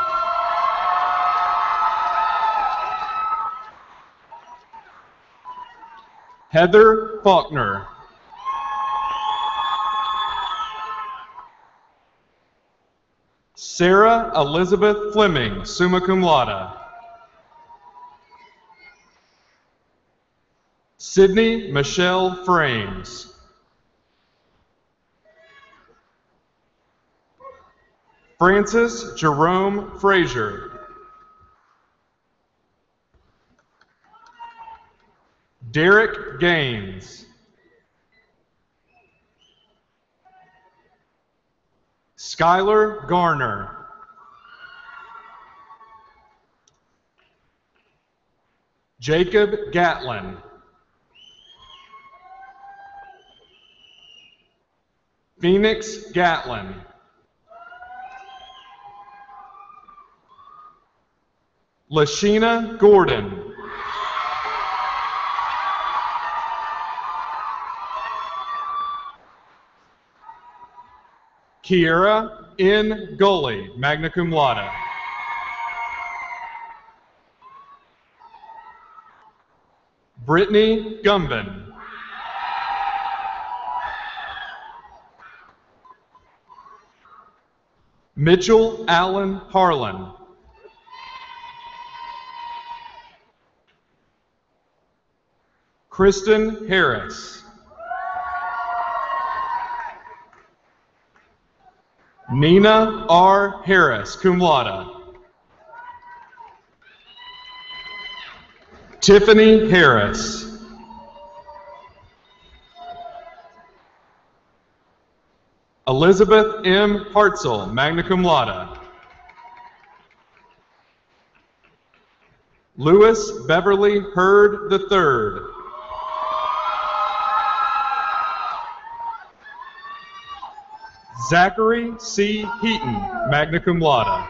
Heather Faulkner. Sarah Elizabeth Fleming, summa cum laude. Sydney Michelle Frames. Francis Jerome Frazier. Derek Gaines. Skylar Garner. Jacob Gatlin. Phoenix Gatlin. Lashina Gordon. Kiera N. Gully, magna cum laude. Brittany Gumbin. Mitchell Allen Harlan. Kristen Harris. Nina R. Harris, cum laude. Tiffany Harris. Elizabeth M. Hartzell, magna cum laude. Louis Beverly Hurd III. Zachary C. Heaton, magna cum laude.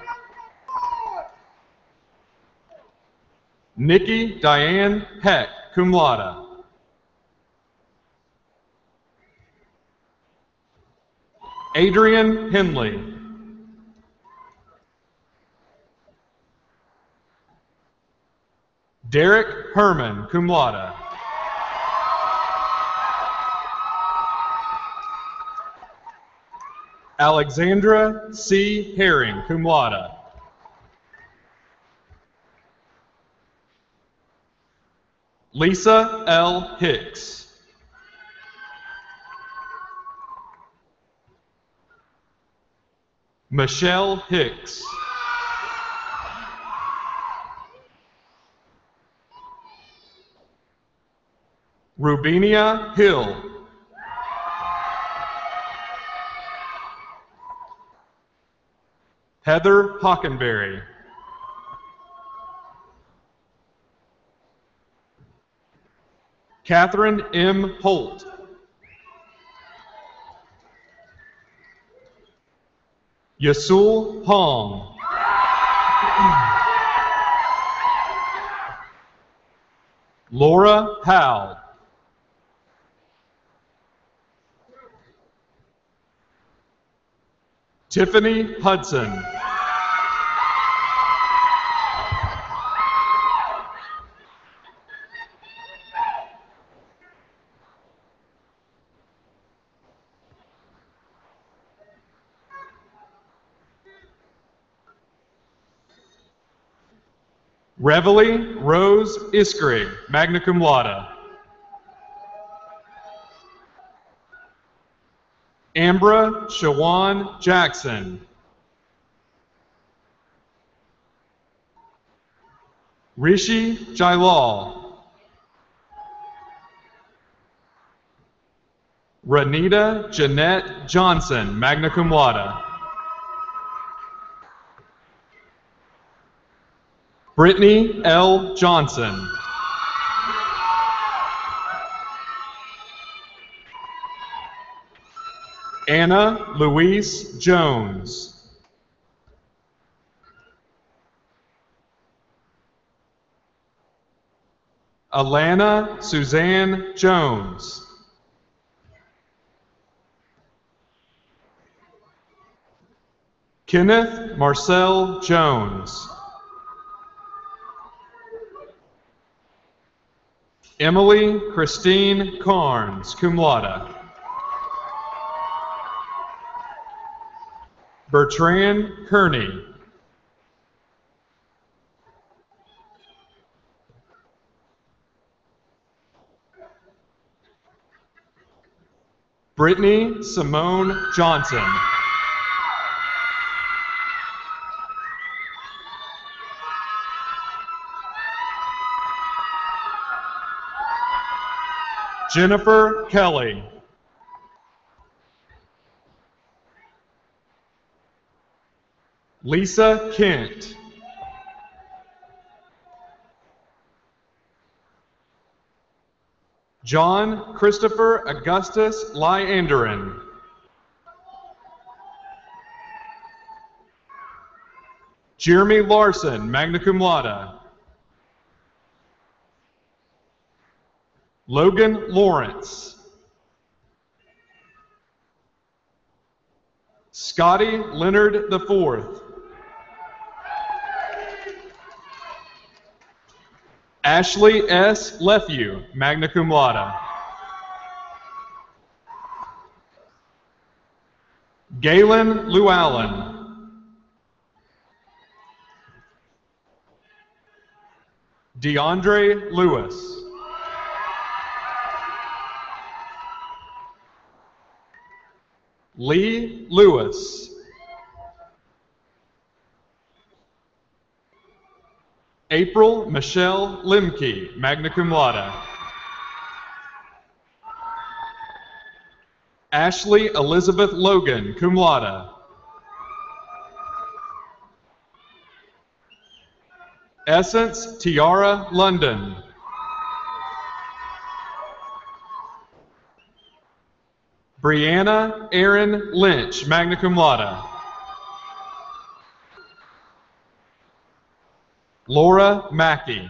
Nikki Diane Heck, cum laude. Adrian Henley. Derek Herman, cum laude. Alexandra C. Herring, cum laude. Lisa L. Hicks. Michelle Hicks. Rubinia Hill. Heather Hockenberry. Catherine M. Holt. Yasul Hong. Laura Howe. Tiffany Hudson. Reveille Rose Iskrig, magna cum laude. Ambra Shawan Jackson. Rishi Jailal. Ranita Jeanette Johnson, magna cum laude. Brittany L. Johnson. Anna Louise Jones. Alana Suzanne Jones. Kenneth Marcel Jones. Emily Christine Carnes, cum laude. Bertrand Kearney. Brittany Simone Johnson. Jennifer Kelly. Lisa Kent. John Christopher Augustus Lyanderin. Jeremy Larson, magna cum laude. Logan Lawrence. Scotty Leonard IV. Ashley S. Lefew, magna cum laude. Galen Llewellyn. DeAndre Lewis. Lee Lewis. April Michelle Limke, magna cum laude. Ashley Elizabeth Logan, cum laude. Essence Tiara London. Brianna Erin Lynch, magna cum laude. Laura Mackey.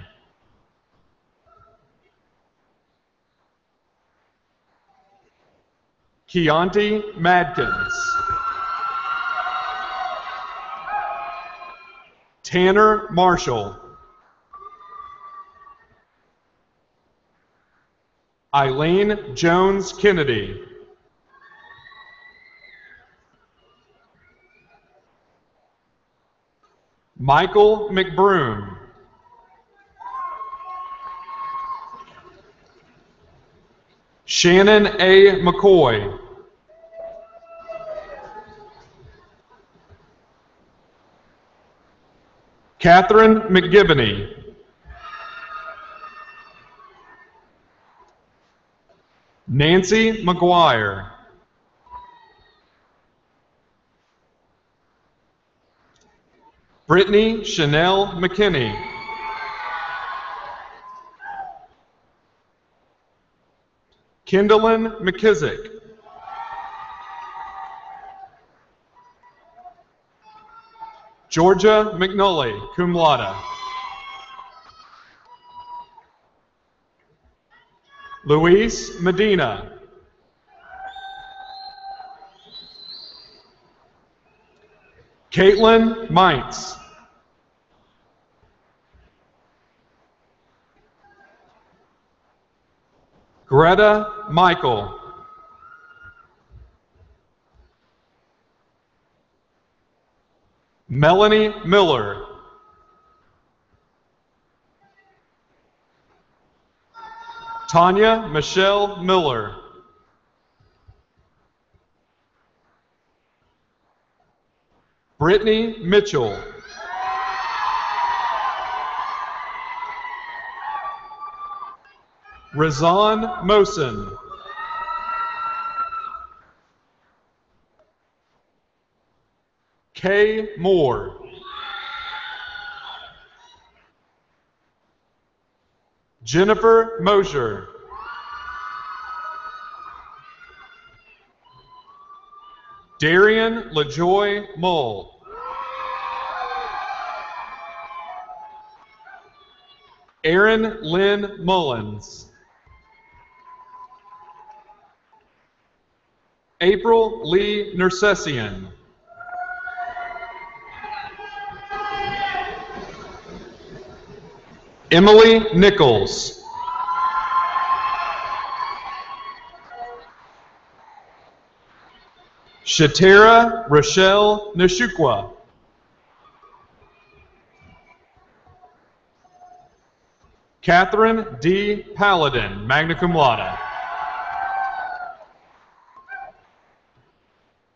Keontae Madkins. Tanner Marshall. Eileen Jones Kennedy. Michael McBroom. Shannon A. McCoy. Catherine McGivney. Nancy McGuire. Brittany Chanel McKinney. Kendallin McKissick. Georgia McNully, cum laude. Luis Medina. Caitlin Meintz. Greta Michael. Melanie Miller. Tanya Michelle Miller. Brittany Mitchell. Razan Mohsen. Kay Moore. Jennifer Mosher. Darian LaJoy Mull. Erin Lynn Mullins. April Lee Nersessian. Emily Nichols. Shatera Rochelle Nashukwa. Catherine D. Paladin, magna cum laude.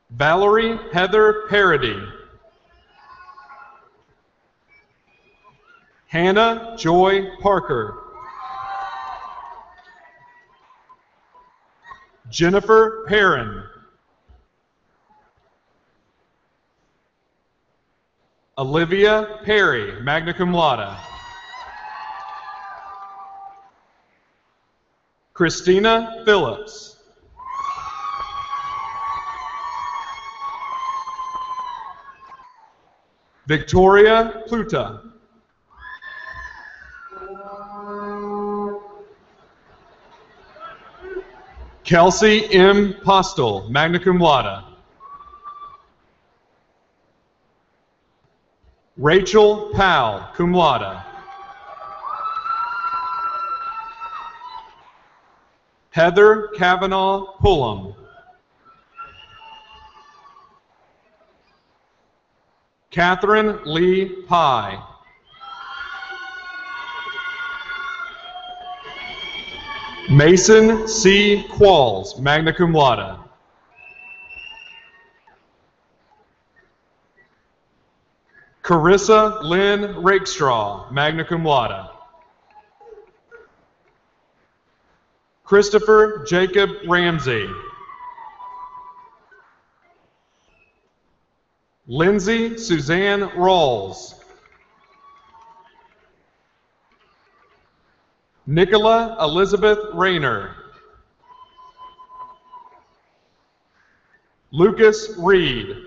Valerie Heather Parody. Hannah Joy Parker. Jennifer Perrin. Olivia Perry, magna cum laude. Christina Phillips. Victoria Pluta. Kelsey M. Postel, magna cum laude. Rachel Powell, cum laude. Heather Kavanaugh Pullum. Catherine Lee Pye. Mason C. Qualls, magna cum laude. Carissa Lynn Rakestraw, magna cum laude. Christopher Jacob Ramsey. Lindsay Suzanne Rawls. Nicola Elizabeth Rayner. Lucas Reed.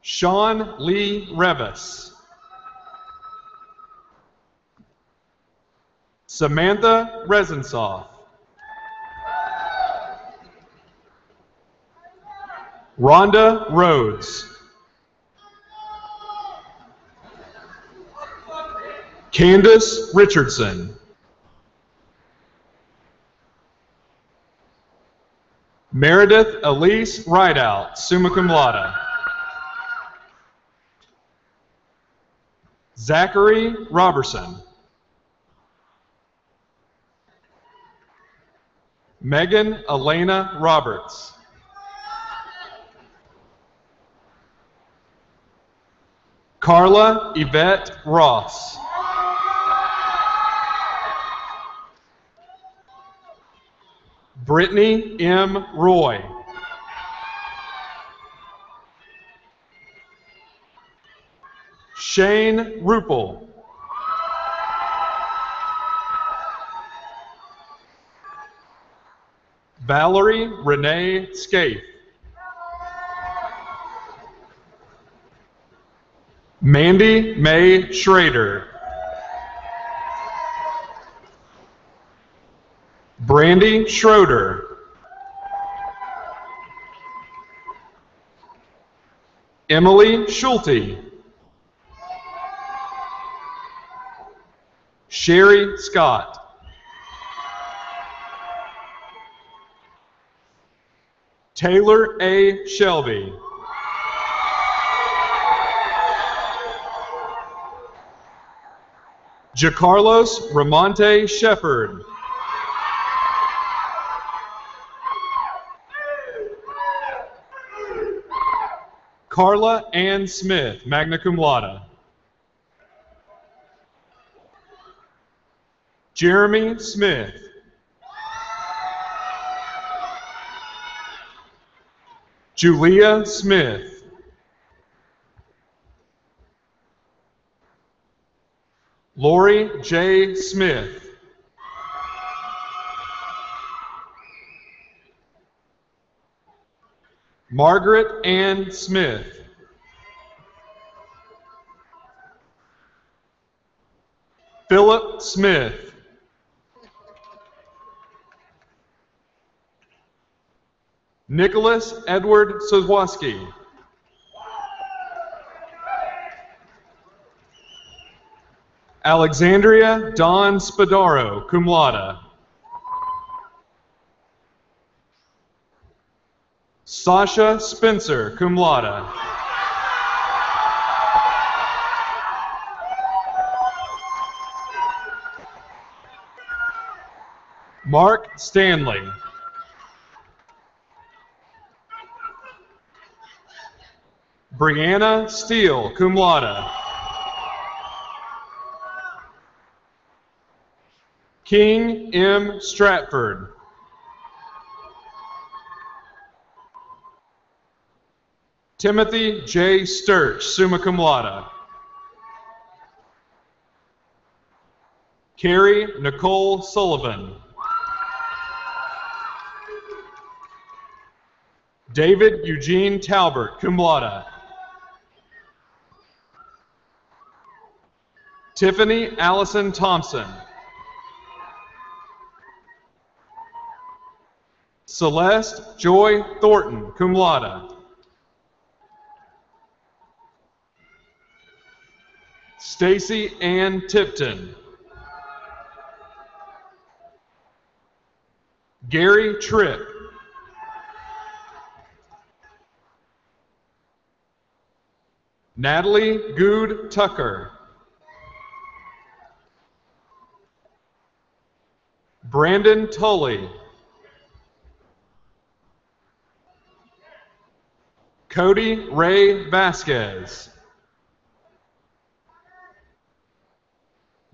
Sean Lee Revis. Samantha Rezensoff. Rhonda Rhodes. Candace Richardson. Meredith Elise Rideout, summa cum laude. Zachary Robertson. Megan Elena Roberts. Carla Yvette Ross. Brittany M. Roy. Shane Ruppel. Valerie Renee Scaife. Mandy Mae Schrader. Brandy Schroeder. Emily Schulte. Sherry Scott. Taylor A. Shelby. Jacarlos Ramonte Shepard. Carla Ann Smith, magna cum laude. Jeremy Smith. Julia Smith. Lori J. Smith. Margaret Ann Smith. Philip Smith. Nicholas Edward Sozwoski. Alexandria Dawn Spadaro, cum laude. Sasha Spencer, cum laude. Mark Stanley. Brianna Steele, cum laude. King M. Stratford. Timothy J. Sturch, summa cum laude. Carrie Nicole Sullivan. David Eugene Talbert, cum laude. Tiffany Allison Thompson. Celeste Joy Thornton, cum laude. Stacy Ann Tipton. Gary Tripp. Natalie Good Tucker. Brandon Tully. Cody Ray Vasquez.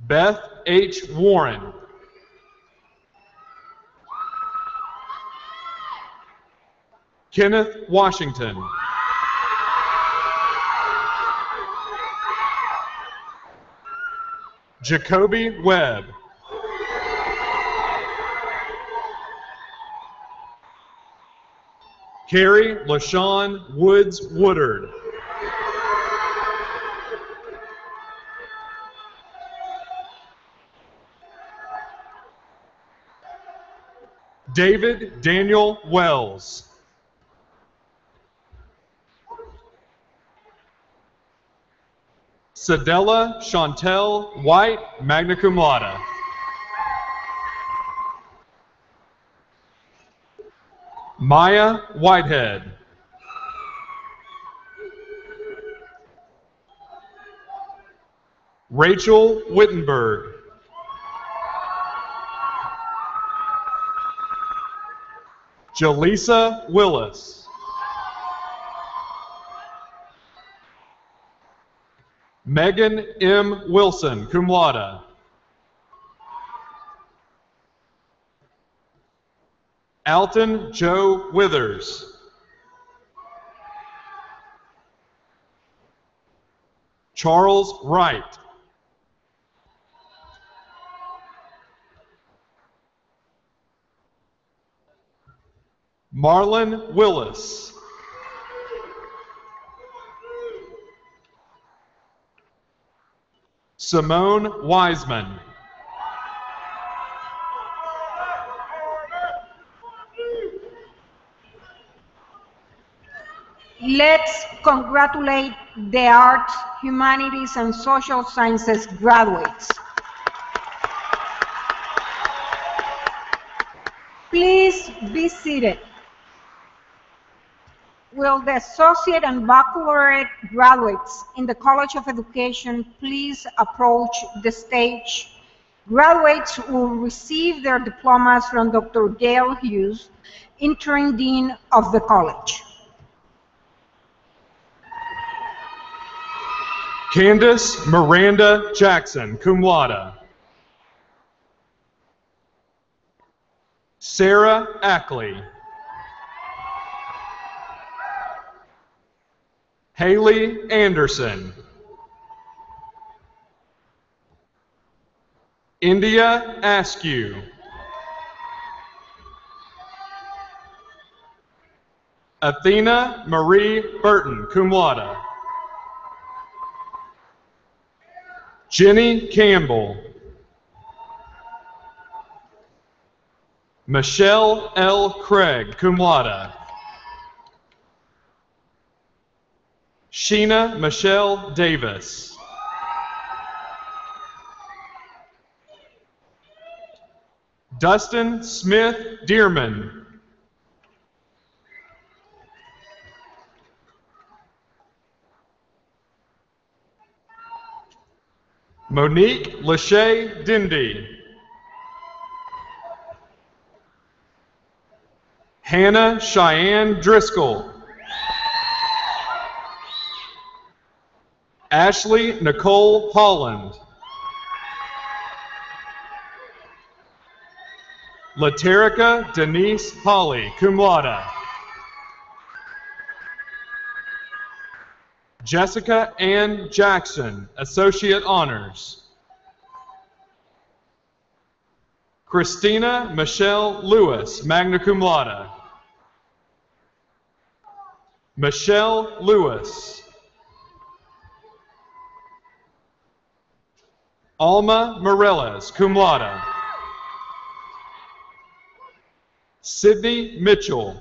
Beth H. Warren. Kenneth Washington. Jacoby Webb. Carrie LaShawn Woods Woodard. David Daniel Wells. Sadella Chantel White, magna cum laude. Maya Whitehead. Rachel Wittenberg. Jaleesa Willis. Megan M. Wilson, cum laude. Alton Joe Withers. Charles Wright. Marlon Willis. Simone Wiseman. Let's congratulate the arts, humanities, and social sciences graduates. Please be seated. Will the associate and baccalaureate graduates in the College of Education please approach the stage? Graduates will receive their diplomas from Dr. Gail Hughes, interim dean of the college. Candace Miranda Jackson, cum laude. Sarah Ackley. Haley Anderson. India Askew. Athena Marie Burton, cum laude. Jenny Campbell. Michelle L. Craig, cum laude. Sheena Michelle Davis. Dustin Smith Dearman. Monique Lachey Dindy. Hannah Cheyenne Driscoll. Ashley Nicole Holland. Laterica Denise Holly, cum laude. Jessica Ann Jackson, Associate Honors. Christina Michelle Lewis, magna cum laude. Michelle Lewis. Alma Morales, cum laude. Sydney Mitchell.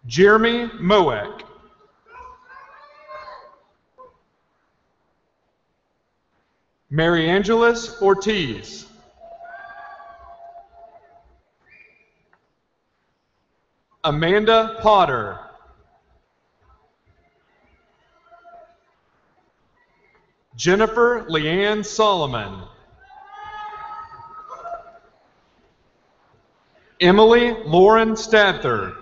Jeremy Moek. Mary Angeles Ortiz. Amanda Potter. Jennifer Leanne Solomon. Emily Lauren Stadther.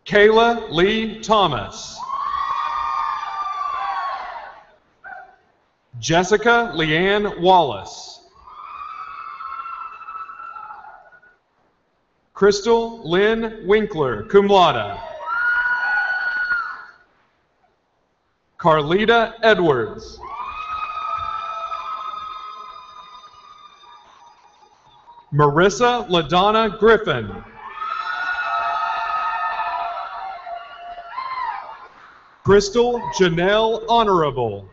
Kayla Lee Thomas. Jessica Leanne Wallace. Crystal Lynn Winkler, cum laude. Carlita Edwards. Marissa LaDonna Griffin. Crystal Janelle Honorable.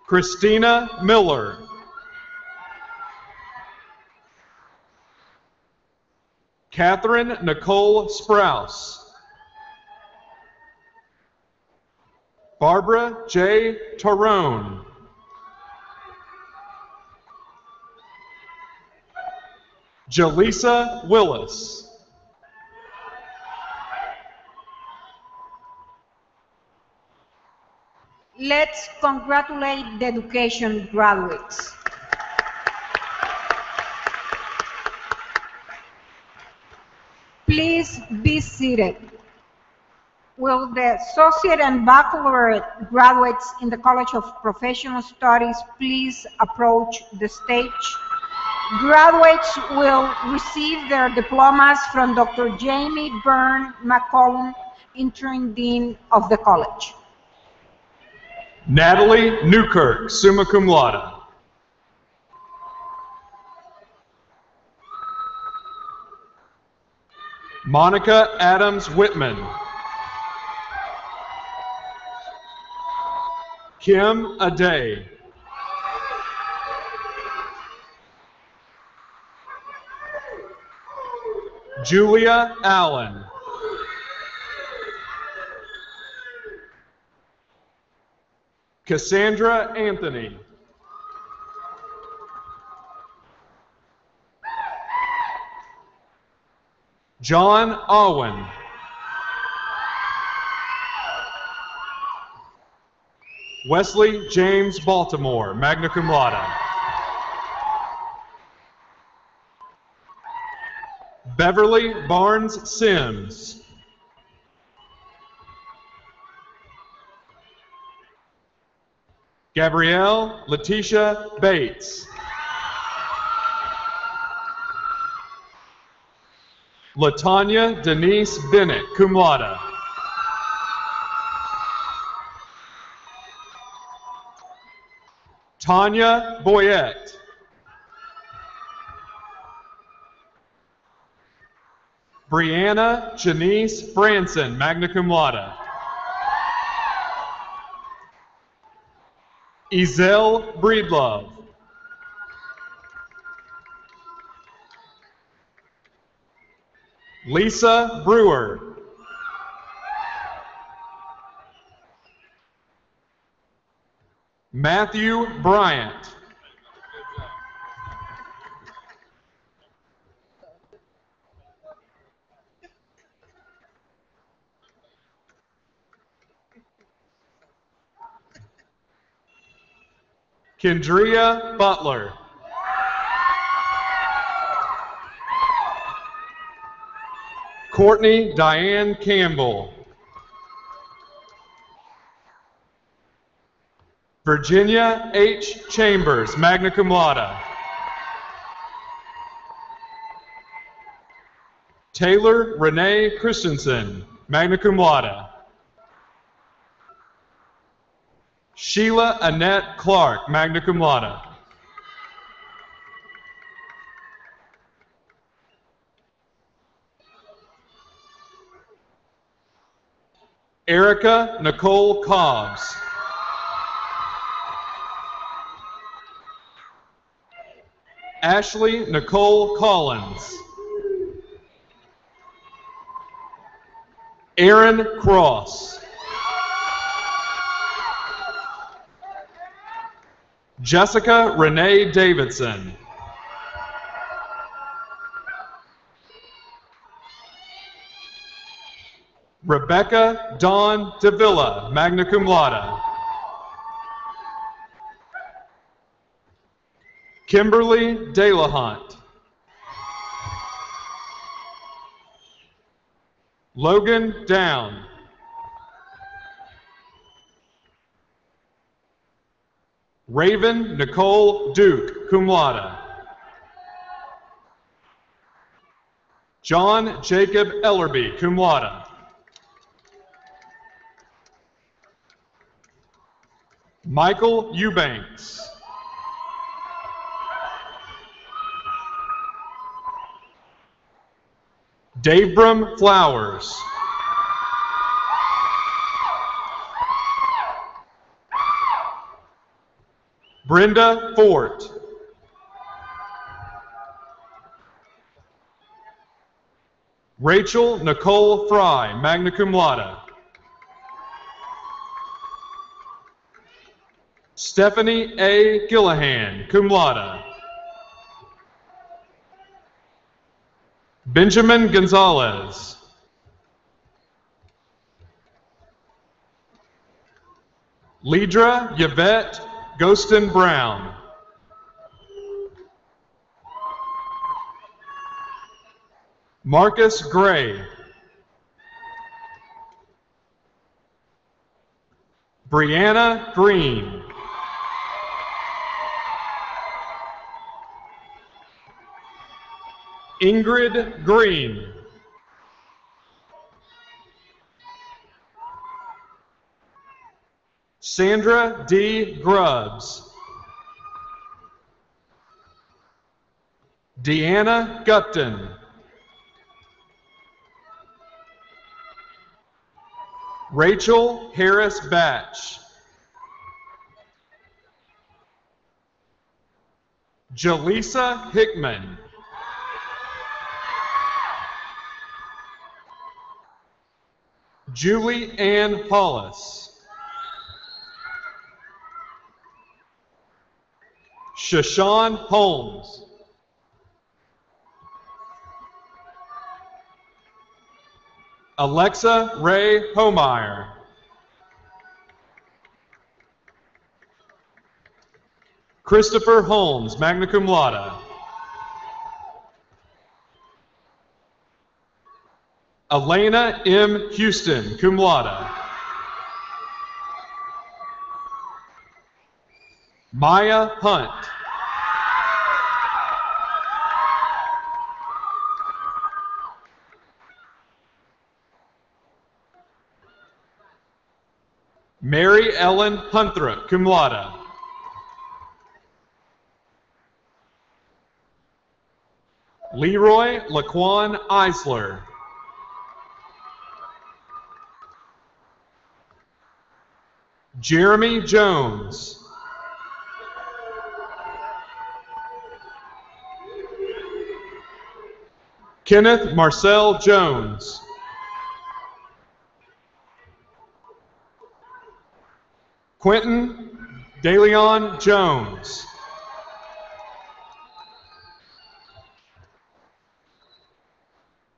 Christina Miller. Catherine Nicole Sprouse. Barbara J. Tarone. Jaleesa Willis. Let's congratulate the education graduates. Please be seated. Will the associate and baccalaureate graduates in the College of Professional Studies please approach the stage? Graduates will receive their diplomas from Dr. Jamie Byrne McCollum, interim dean of the college. Natalie Newkirk, summa cum laude. Monica Adams Whitman. Kim Aday. Julia Allen. Cassandra Anthony. John Owen. Wesley James Baltimore, magna cum laude. Beverly Barnes Sims. Gabrielle Letitia Bates. Latanya Denise Bennett, cum laude. Tanya Boyette. Brianna Janice Branson, magna cum laude. Ezel Breedlove. Lisa Brewer. Matthew Bryant. Kendria Butler. Courtney Diane Campbell. Virginia H. Chambers, magna cum laude. Taylor Renee Christensen, magna cum laude. Sheila Annette Clark, magna cum laude. Erica Nicole Cobbs. Ashley Nicole Collins. Aaron Cross. Jessica Renee Davidson. Rebecca Dawn Davila, magna cum laude. Kimberly Delahunt. Logan Down. Raven Nicole Duke, cum laude. John Jacob Ellerby, cum laude. Michael Eubanks. Davebram Flowers. Brenda Fort. Rachel Nicole Fry, magna cum laude. Stephanie A. Gillahan, cum laude. Benjamin Gonzalez. Lidra Yvette Ghostin Brown. Marcus Gray. Brianna Green. Ingrid Green. Sandra D. Grubbs. Deanna Gupton. Rachel Harris Batch. Jaleesa Hickman. Julie Ann Hollis. Shashawn Holmes. Alexa Ray Homeyer. Christopher Holmes, magna cum laude. Elena M. Houston, cum laude. Maya Hunt. Mary Ellen Hunthrop, cum laude. Leroy Laquan Eisler. Jeremy Jones. Kenneth Marcel Jones. Quentin DeLeon Jones.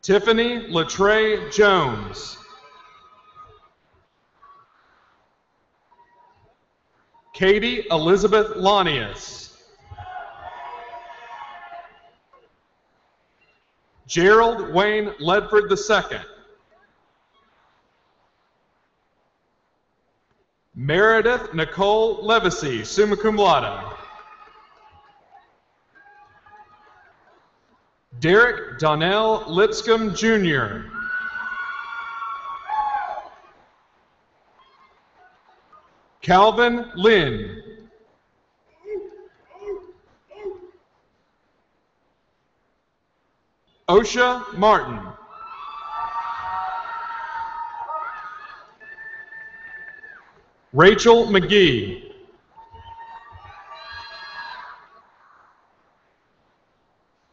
Tiffany Latre Jones. Katie Elizabeth Lanius. Gerald Wayne Ledford II. Meredith Nicole Levacy, summa cum laude. Derek Donnell Lipscomb, Jr. Calvin Lynn. Osha Martin. Rachel McGee.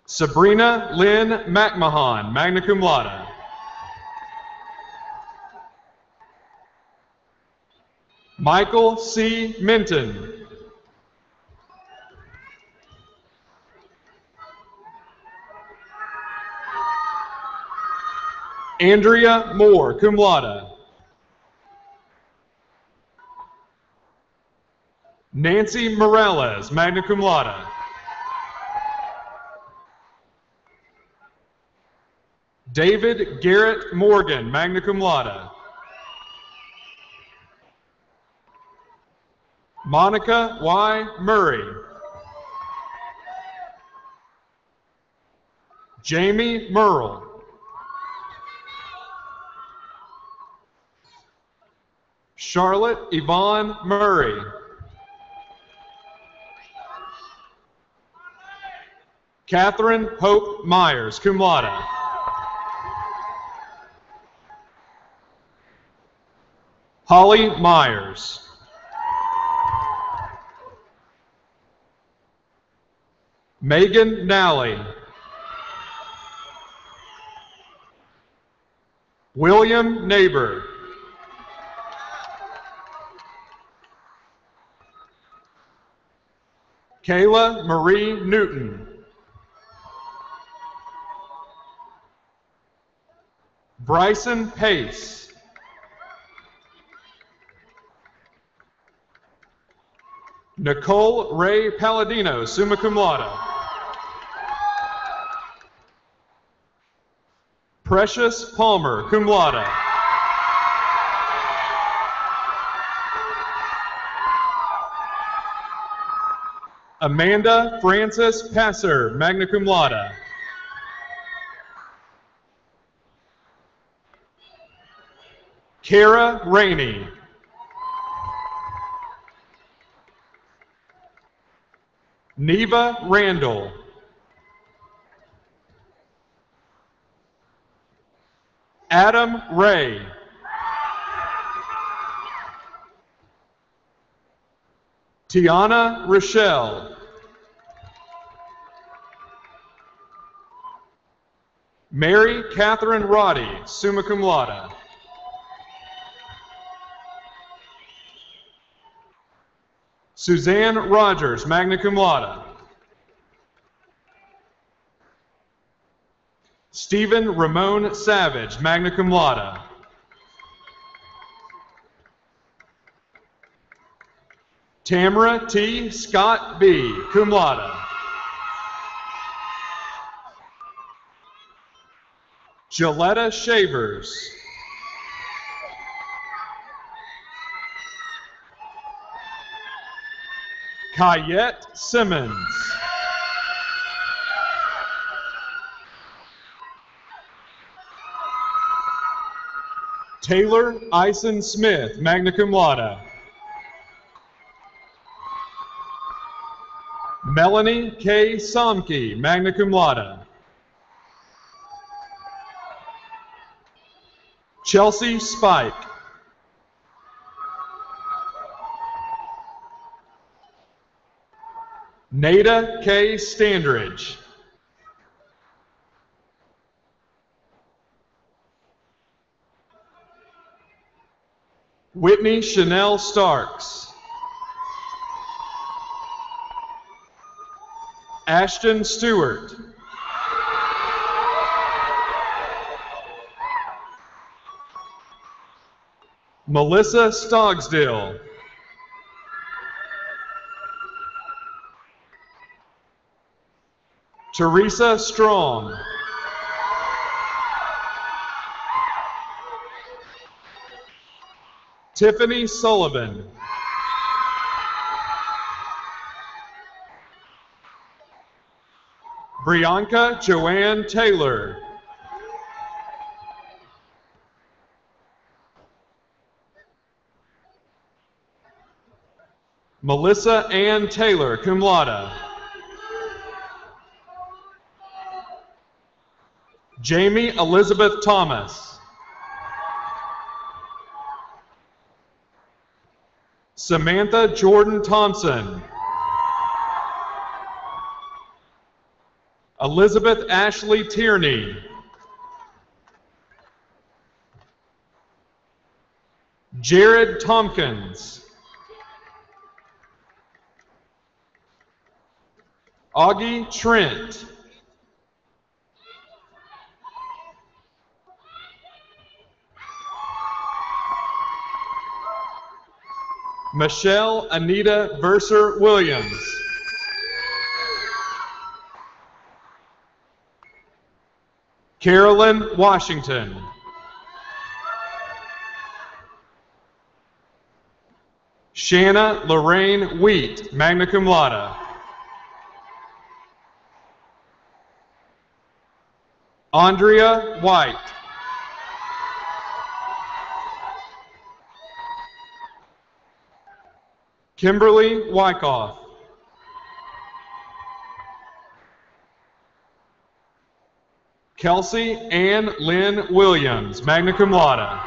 Sabrina Lynn McMahon, magna cum laude. Michael C. Minton. Andrea Moore, cum laude. Nancy Morales, magna cum laude. David Garrett Morgan, magna cum laude. Monica Y. Murray. Jamie Merle. Charlotte Yvonne Murray. Catherine Hope Myers, cum laude. Holly Myers. Megan Nally. William Neighbor. Kayla Marie Newton. Bryson Pace. Nicole Ray Palladino, summa cum laude. Precious Palmer, cum laude. Amanda Frances Passer, magna cum laude. Kara Rainey. Neva Randall. Adam Ray. Tiana Rochelle. Mary Catherine Roddy, summa cum laude. Suzanne Rogers, magna cum laude. Stephen Ramon Savage, magna cum laude. Tamara T. Scott B., cum laude. Gilletta Shavers. Kayette Simmons. Taylor Ison Smith, magna cum laude. Melanie K. Somke, magna cum laude. Chelsea Spike. Nada K. Standridge. Whitney Chanel Starks. Ashton Stewart. Melissa Stogsdill. Teresa Strong. Tiffany Sullivan. Brianka Joanne Taylor. Melissa Ann Taylor, cum laude. Jamie Elizabeth Thomas. Samantha Jordan Thompson. Elizabeth Ashley Tierney. Jared Tompkins. Augie Trent. Michelle Anita Verser Williams. Carolyn Washington. Shanna Lorraine Wheat, magna cum laude. Andrea White. Kimberly Wyckoff. Kelsey Ann Lynn Williams, magna cum laude.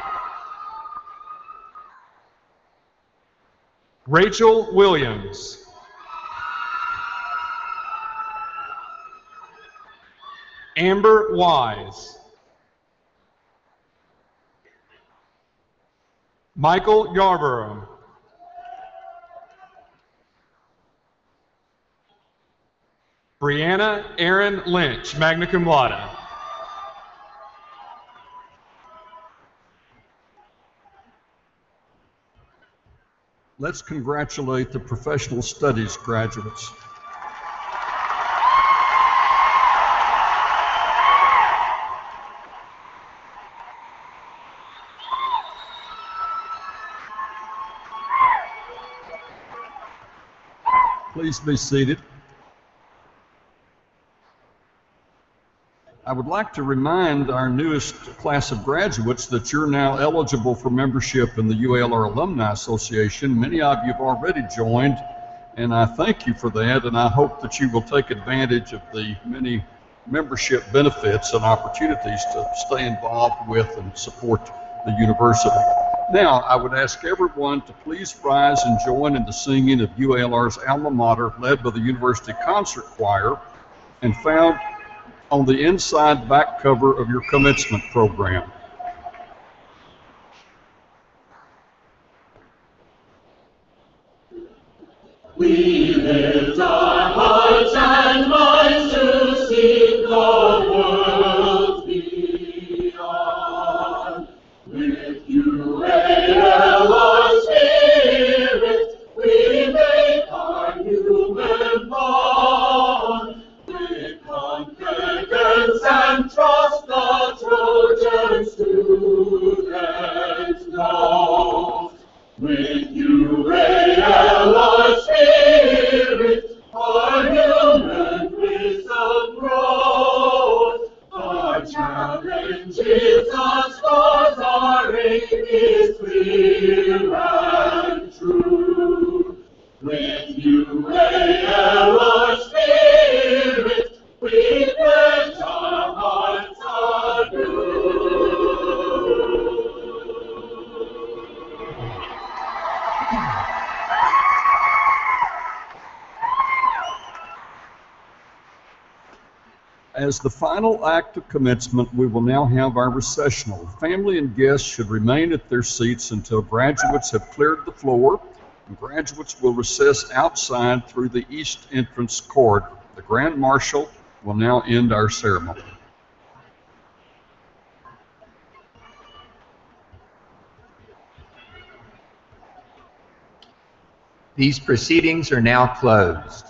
Rachel Williams. Amber Wise. Michael Yarborough. Brianna Aaron Lynch, magna cum laude. Let's congratulate the professional studies graduates. Please be seated. I would like to remind our newest class of graduates that you're now eligible for membership in the UALR Alumni Association. Many of you have already joined, and I thank you for that, and I hope that you will take advantage of the many membership benefits and opportunities to stay involved with and support the university. Now, I would ask everyone to please rise and join in the singing of UALR's alma mater, led by the University Concert Choir, and found on the inside back cover of your commencement program. We lift our hearts and minds to seek the world beyond. With UAL, our spirit, we make our human bond. With confidence and trust, the Trojan students know. With UAL, our spirit, is clear and true. With you, our spirit, we pledge our hearts anew. As the final act of commencement, we will now have our recessional. Family and guests should remain at their seats until graduates have cleared the floor, and graduates will recess outside through the east entrance corridor. The Grand Marshal will now end our ceremony. These proceedings are now closed.